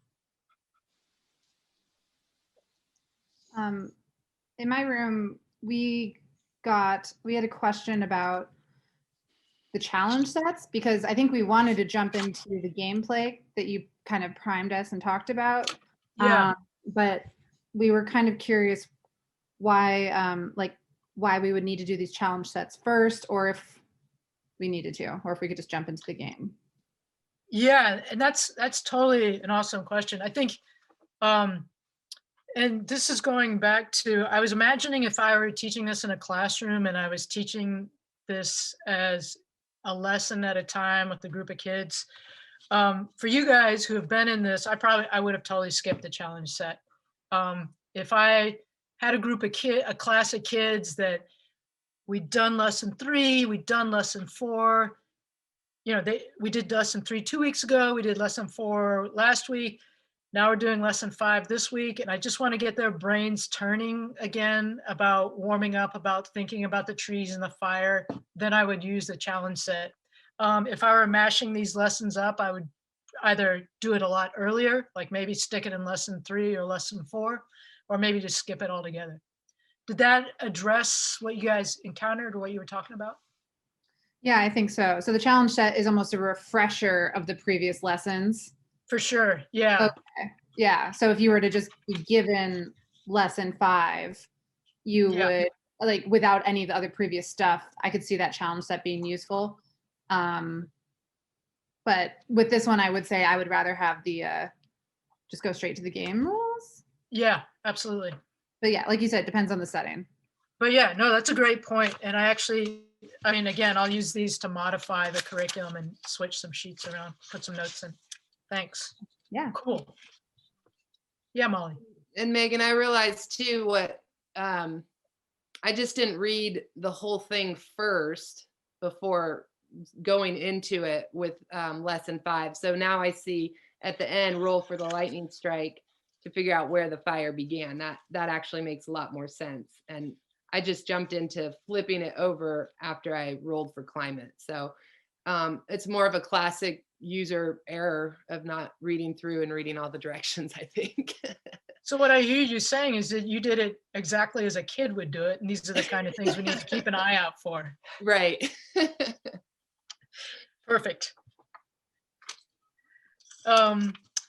In my room, we had a question about the challenge sets, because I think we wanted to jump into the gameplay that you kind of primed us and talked about. Yeah. But we were kind of curious why we would need to do these challenge sets first, or if we needed to, or if we could just jump into the game. Yeah, and that's totally an awesome question. I think, and this is going back to, I was imagining if I were teaching this in a classroom and I was teaching this as a lesson at a time with a group of kids. For you guys who have been in this, I would have totally skipped the challenge set. If I had a class of kids that we'd done lesson 3, we'd done lesson 4, we did lesson 3 2 weeks ago, we did lesson 4 last week, now we're doing lesson 5 this week, and I just want to get their brains turning again about warming up, about thinking about the trees and the fire. Then I would use the challenge set. If I were mashing these lessons up, I would either do it a lot earlier, like maybe stick it in lesson 3 or lesson 4, or maybe just skip it altogether. Did that address what you guys encountered or what you were talking about? Yeah, I think so. So the challenge set is almost a refresher of the previous lessons. For sure, yeah. Okay. Yeah, so if you were to just be given lesson 5, you would, like, without any of the other previous stuff, I could see that challenge set being useful. But with this one, I would say I would rather have the just go straight to the game rules. Yeah, absolutely. But yeah, like you said, it depends on the setting. But yeah, no, that's a great point. And I mean, again, I'll use these to modify the curriculum and switch some sheets around, put some notes in. Thanks. Yeah. Cool. Yeah, Molly. And Megan, I realized too what I just didn't read the whole thing first before going into it with lesson 5. So now I see at the end, roll for the lightning strike to figure out where the fire began. That actually makes a lot more sense. And I just jumped into flipping it over after I rolled for climate. So it's more of a classic user error of not reading through and reading all the directions, I think. So what I hear you saying is that you did it exactly as a kid would do it. And these are the kind of things we need to keep an eye out for. Right. Perfect.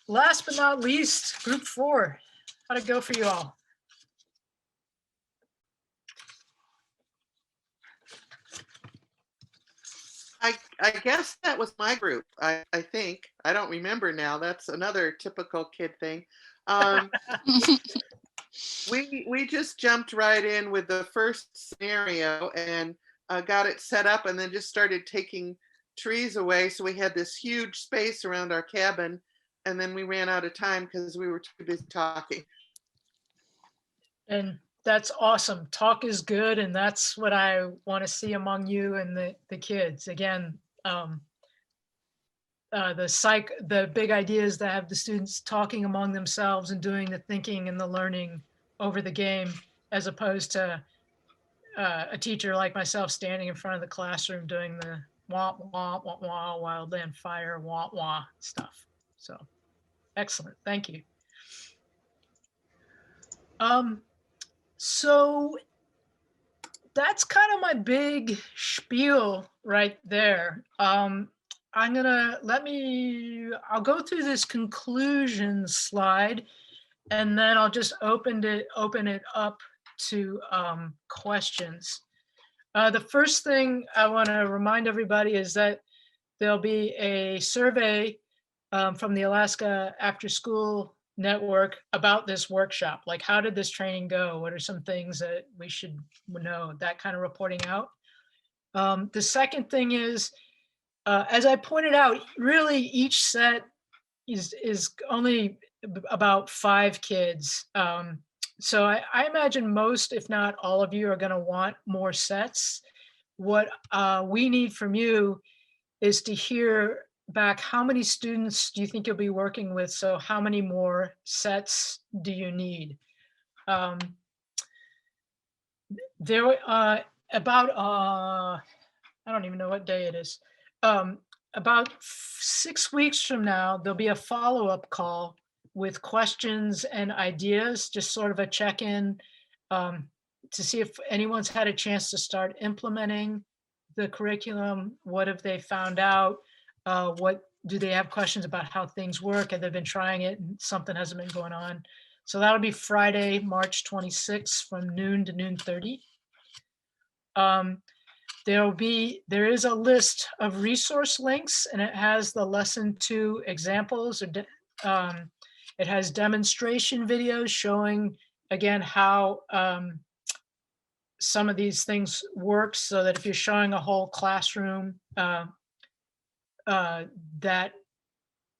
Last but not least, group 4. How'd it go for you all? I guess that was my group. I think. I don't remember now. That's another typical kid thing. We just jumped right in with the first scenario and got it set up, and then just started taking trees away. So we had this huge space around our cabin, and then we ran out of time because we were too busy talking. And that's awesome. Talk is good, and that's what I want to see among you and the kids. Again, the big idea is to have the students talking among themselves and doing the thinking and the learning over the game, as opposed to a teacher like myself standing in front of the classroom doing the wah wah wah wah wildland fire wah wah stuff. So excellent, thank you. So that's kind of my big spiel right there. I'll go through this conclusion slide, and then I'll just open it up to questions. The first thing I want to remind everybody is that there'll be a survey from the Alaska After School Network about this workshop. Like, how did this training go? What are some things that we should know? That kind of reporting out. The second thing is, as I pointed out, really each set is only about 5 kids. So I imagine most, if not all of you, are going to want more sets. What we need from you is to hear back, how many students do you think you'll be working with? So how many more sets do you need? I don't even know what day it is. About 6 weeks from now, there'll be a follow-up call with questions and ideas, just sort of a check-in to see if anyone's had a chance to start implementing the curriculum. What have they found out? What do they have questions about how things work? Have they been trying it and something hasn't been going on? So that'll be Friday, March 26th from noon to noon 30. There is a list of resource links, and it has the lesson 2 examples. It has demonstration videos showing, again, how some of these things work, so that if you're showing a whole classroom,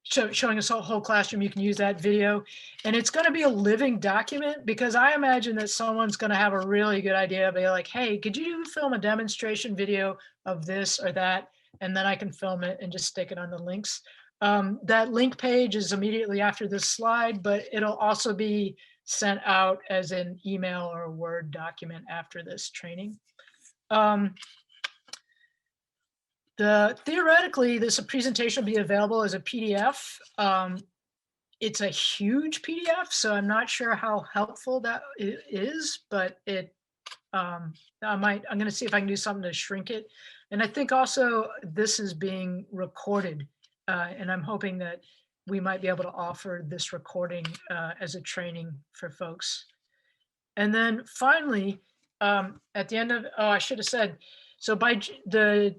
showing us a whole classroom, you can use that video. And it's going to be a living document, because I imagine that someone's going to have a really good idea. Be like, hey, could you film a demonstration video of this or that? And then I can film it and just stick it on the links. That link page is immediately after this slide, but it'll also be sent out as an email or a Word document after this training. Theoretically, this presentation will be available as a PDF. It's a huge PDF, so I'm not sure how helpful that is, but I'm going to see if I can do something to shrink it. And I think also this is being recorded, and I'm hoping that we might be able to offer this recording as a training for folks. And then finally, at the end of, I should have said, so by the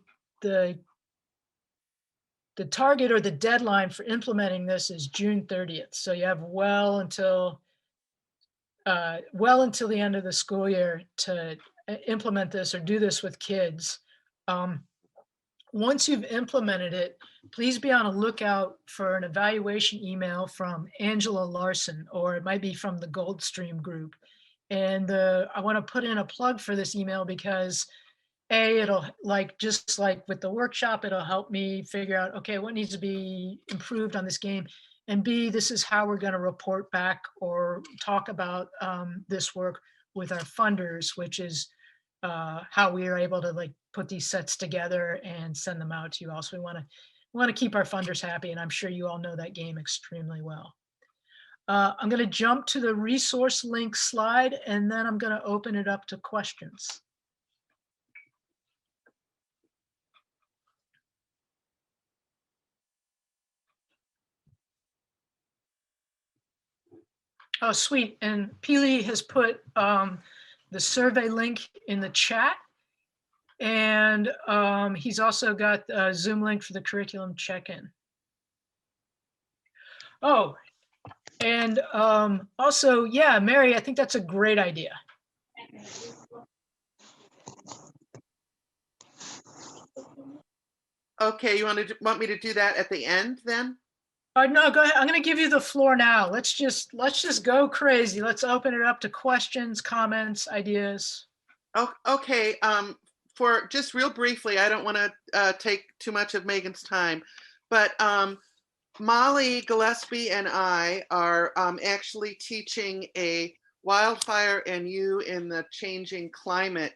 the target or the deadline for implementing this is June 30th. So you have well until the end of the school year to implement this or do this with kids. Once you've implemented it, please be on a lookout for an evaluation email from Angela Larson, or it might be from the Goldstream group. And I want to put in a plug for this email because it'll just like with the workshop, it'll help me figure out, okay, what needs to be improved on this game. And B, this is how we're going to report back or talk about this work with our funders, which is how we are able to put these sets together and send them out to you all. So we want to keep our funders happy, and I'm sure you all know that game extremely well. I'm going to jump to the resource link slide, and then I'm going to open it up to questions. Oh, sweet. And Peely has put the survey link in the chat. And he's also got a Zoom link for the curriculum check-in. Oh, and also, yeah, Mary, I think that's a great idea. Okay, you want me to do that at the end then? No, go ahead. I'm going to give you the floor now. Let's just go crazy. Let's open it up to questions, comments, ideas. Oh, okay. For just real briefly, I don't want to take too much of Megan's time, but Molly Gillespie and I are actually teaching a Wildfire and You in the Changing Climate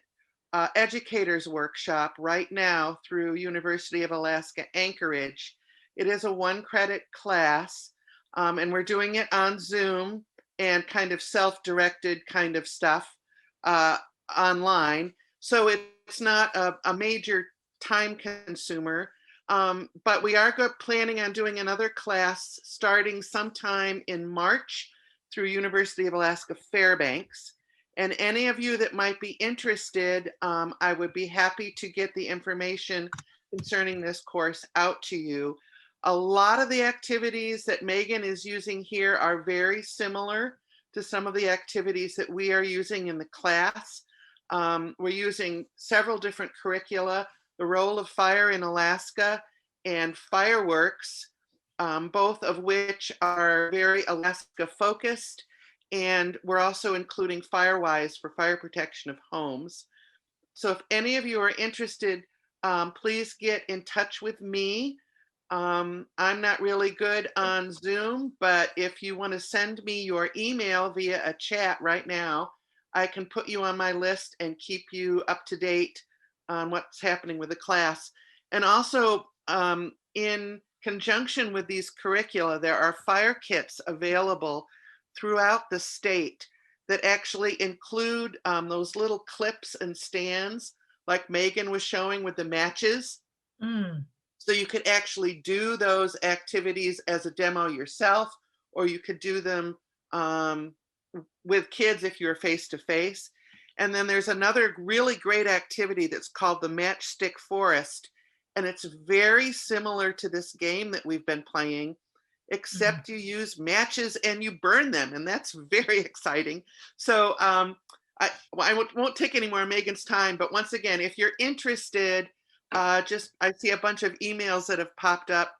educators workshop right now through University of Alaska Anchorage. It is a 1-credit class, and we're doing it on Zoom and kind of self-directed kind of stuff online. So it's not a major time consumer, but we are planning on doing another class starting sometime in March through University of Alaska Fairbanks. And any of you that might be interested, I would be happy to get the information concerning this course out to you. A lot of the activities that Megan is using here are very similar to some of the activities that we are using in the class. We're using several different curricula, the role of fire in Alaska and fireworks, both of which are very Alaska focused. And we're also including Firewise for fire protection of homes. So if any of you are interested, please get in touch with me. I'm not really good on Zoom, but if you want to send me your email via a chat right now, I can put you on my list and keep you up to date on what's happening with the class. And also, in conjunction with these curricula, there are fire kits available throughout the state that actually include those little clips and stands like Megan was showing with the matches. So you could actually do those activities as a demo yourself, or you could do them with kids if you're face-to-face. And then there's another really great activity that's called the Matchstick Forest. And it's very similar to this game that we've been playing, except you use matches and you burn them. And that's very exciting. So I won't take any more of Megan's time. But once again, if you're interested, I see a bunch of emails that have popped up.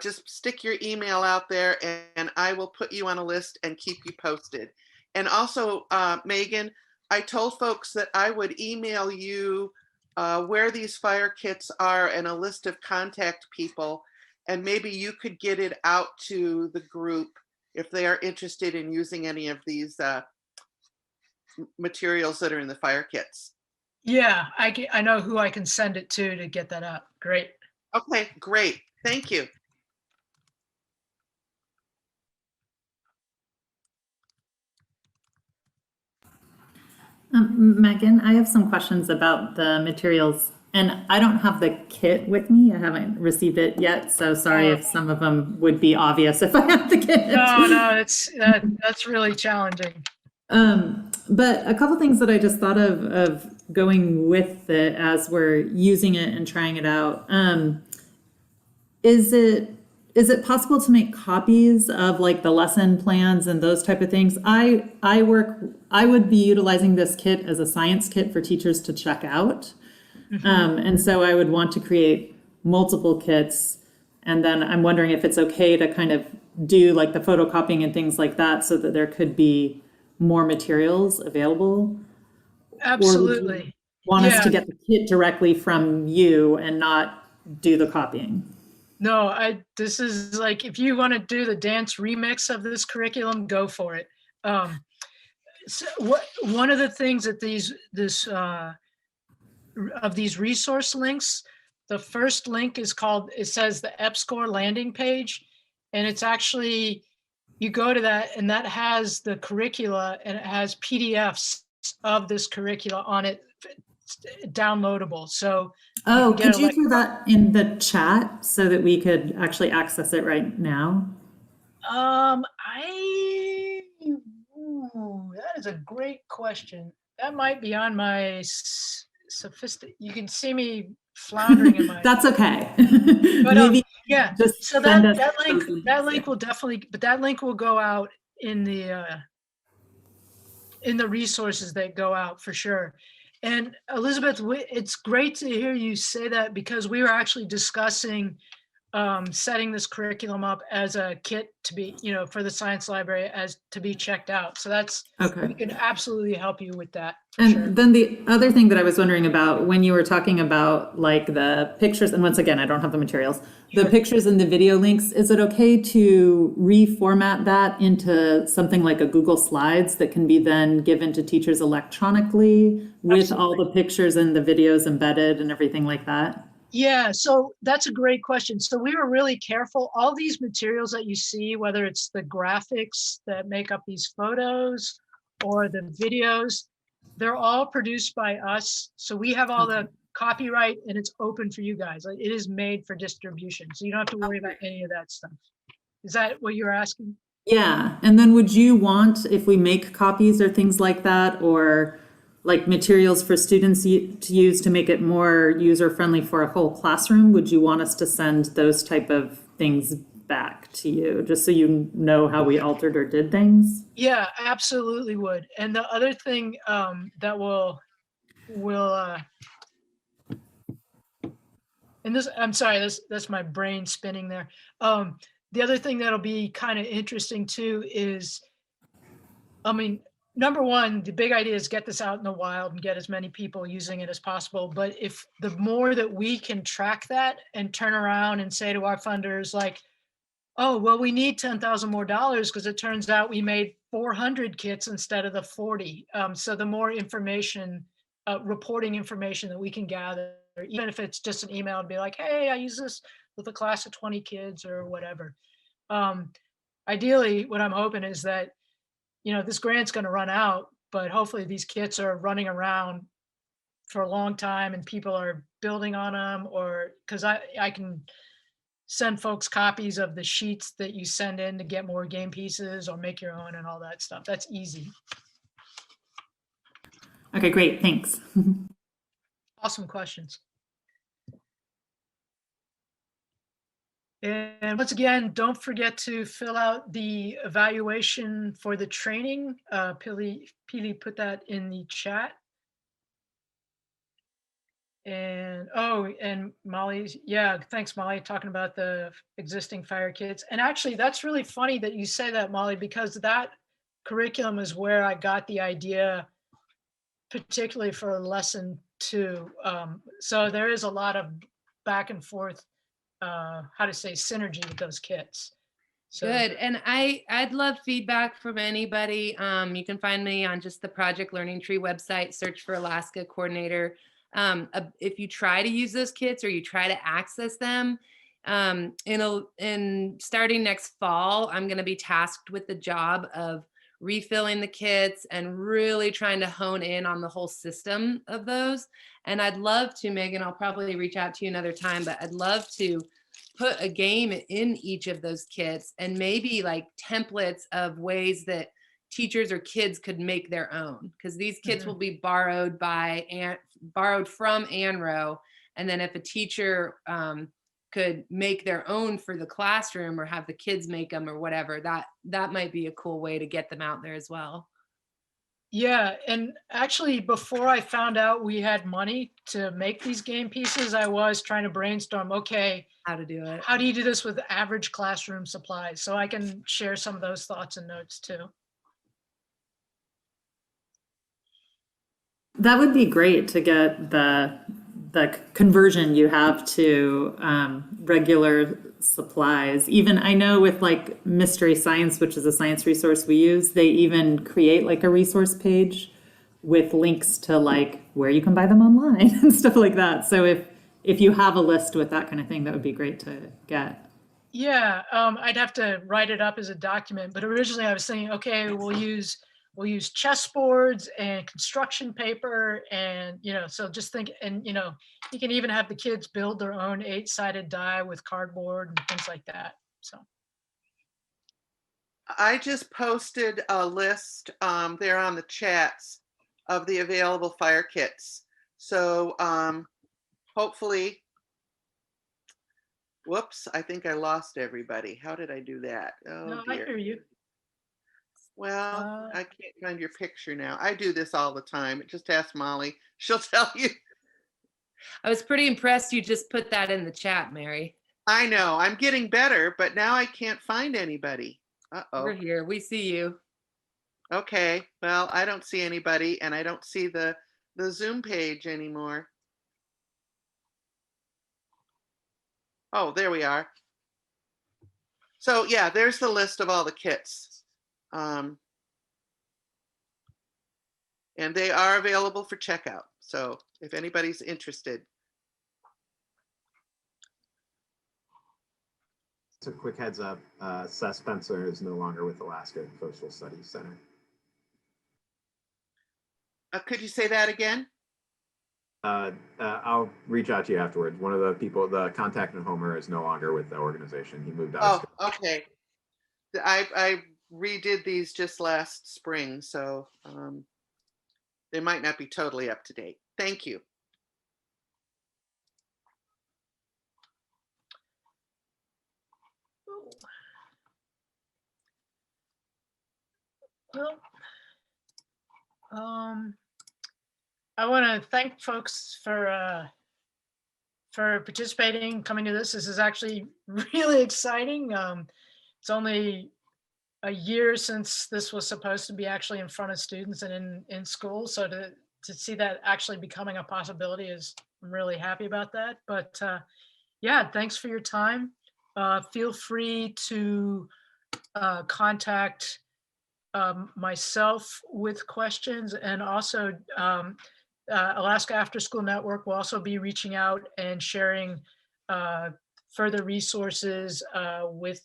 Just stick your email out there and I will put you on a list and keep you posted. And also, Megan, I told folks that I would email you where these fire kits are and a list of contact people, and maybe you could get it out to the group if they are interested in using any of these materials that are in the fire kits. Yeah, I know who I can send it to get that out. Great. Okay, great. Thank you. Megan, I have some questions about the materials, and I don't have the kit with me. I haven't received it yet, so sorry if some of them would be obvious if I have the kit. No, that's really challenging. But a couple things that I just thought of going with it as we're using it and trying it out. is it possible to make copies of like the lesson plans and those type of things? I would be utilizing this kit as a science kit for teachers to check out. And so I would want to create multiple kits. And then I'm wondering if it's okay to kind of do like the photocopying and things like that so that there could be more materials available. Absolutely. Want us to get the kit directly from you and not do the copying? No, this is like, if you want to do the dance remix of this curriculum, go for it. So one of the things that these resource links, the first link is called, it says the EPSCoR landing page, and it's actually, you go to that and that has the curricula and it has PDFs of this curricula on it, downloadable. So could you throw that in the chat so that we could actually access it right now? That is a great question. That might be on my sophisticated. You can see me floundering in my. That's okay. But maybe yeah. just So send that link will definitely, but that link will go out in the resources that go out for sure. And Elizabeth, it's great to hear you say that, because we were actually discussing setting this curriculum up as a kit to be, for the science library as to be checked out. So that's, we can absolutely help you with that. And then the other thing that I was wondering about when you were talking about like the pictures, and once again, I don't have the materials, the pictures and the video links, is it okay to reformat that into something like a Google Slides that can be then given to teachers electronically with all the pictures and the videos embedded and everything like that? Yeah, so that's a great question. So we were really careful. All these materials that you see, whether it's the graphics that make up these photos or the videos, they're all produced by us. So we have all the copyright and it's open for you guys. It is made for distribution. So you don't have to worry about any of that stuff. Is that what you're asking? Yeah. And then would you want, if we make copies or things like that, or like materials for students to use to make it more user-friendly for a whole classroom, would you want us to send those type of things back to you, just so you know how we altered or did things? Yeah, absolutely would. And the other thing that will and this, I'm sorry, that's my brain spinning there. The other thing that'll be kind of interesting too is, number one, the big idea is get this out in the wild and get as many people using it as possible. But if the more that we can track that and turn around and say to our funders, like, oh, well, we need $10,000 more because it turns out we made 400 kits instead of the 40. So the more information, reporting information that we can gather, even if it's just an email and be like, hey, I use this with a class of 20 kids or whatever. Ideally, what I'm hoping is that, this grant's going to run out, but hopefully these kits are running around for a long time and people are building on them, or because I can send folks copies of the sheets that you send in to get more game pieces or make your own and all that stuff. That's easy. Okay, great. Thanks. Awesome questions. And once again, don't forget to fill out the evaluation for the training. Pili put that in the chat. And and Molly, yeah, thanks, Molly, talking about the existing fire kits. And actually, that's really funny that you say that, Molly, because that curriculum is where I got the idea, particularly for lesson 2. So there is a lot of back and forth, synergy with those kits. So. Good. And I'd love feedback from anybody. You can find me on just the Project Learning Tree website, search for Alaska Coordinator. If you try to use those kits or you try to access them, in starting next fall, I'm going to be tasked with the job of refilling the kits and really trying to hone in on the whole system of those. And I'd love to, Megan, I'll probably reach out to you another time, but I'd love to put a game in each of those kits and maybe like templates of ways that teachers or kids could make their own, because these kits will be borrowed from ANRO. And then if a teacher could make their own for the classroom or have the kids make them or whatever, that might be a cool way to get them out there as well. Yeah, and actually before I found out we had money to make these game pieces, I was trying to brainstorm, okay, How to do it. how do you do this with average classroom supplies? So I can share some of those thoughts and notes too. That would be great to get the conversion you have to regular supplies. Even I know with like Mystery Science, which is a science resource we use, they even create like a resource page with links to like where you can buy them online and stuff like that. So if you have a list with that kind of thing, that would be great to get. Yeah, I'd have to write it up as a document, but originally I was thinking, okay, we'll use chessboards and construction paper, and so just think, and you can even have the kids build their own 8-sided die with cardboard and things like that. So I just posted a list there on the chats of the available fire kits. So hopefully, whoops, I think I lost everybody. How did I do that? Oh, no, dear. I hear you. Well, I can't find your picture now. I do this all the time. Just ask Molly. She'll tell you. I was pretty impressed you just put that in the chat, Mary. I know. I'm getting better, but now I can't find anybody. Uh-oh. We're here. We see you. Okay. Well, I don't see anybody, and I don't see the Zoom page anymore. Oh, there we are. So yeah, there's the list of all the kits. And they are available for checkout. So if anybody's interested. So quick heads up, Seth Spencer is no longer with Alaska Coastal Studies Center. Could you say that again? I'll reach out to you afterwards. One of the people, the contact in Homer, is no longer with the organization. He moved out. Oh, okay. I redid these just last spring, so they might not be totally up to date. Thank you. Well, I want to thank folks for participating, coming to this. This is actually really exciting. It's only a year since this was supposed to be actually in front of students and in school. So to see that actually becoming a possibility I'm really happy about that. But yeah, thanks for your time. Feel free to contact myself with questions, and also Alaska After School Network will also be reaching out and sharing further resources with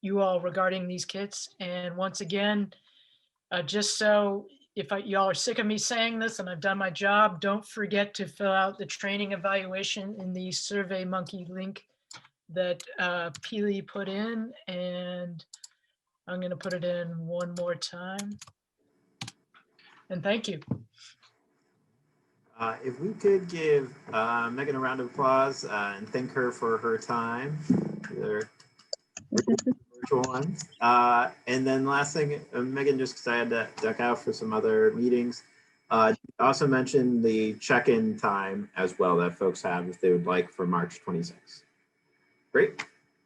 you all regarding these kits. And once again, just so if y'all are sick of me saying this and I've done my job, don't forget to fill out the training evaluation in the SurveyMonkey link that Peely put in, and I'm going to put it in one more time. And thank you. If we could give Megan a round of applause and thank her for her time. They're virtual ones. And then last thing, Megan, just because I had to duck out for some other meetings, also mentioned the check-in time as well that folks have if they would like for March 26th. Great.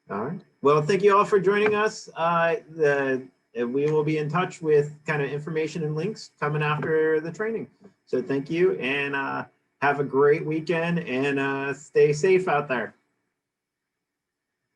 All right. Well, thank you all for joining us. We will be in touch with kind of information and links coming after the training. So thank you, and have a great weekend, and stay safe out there.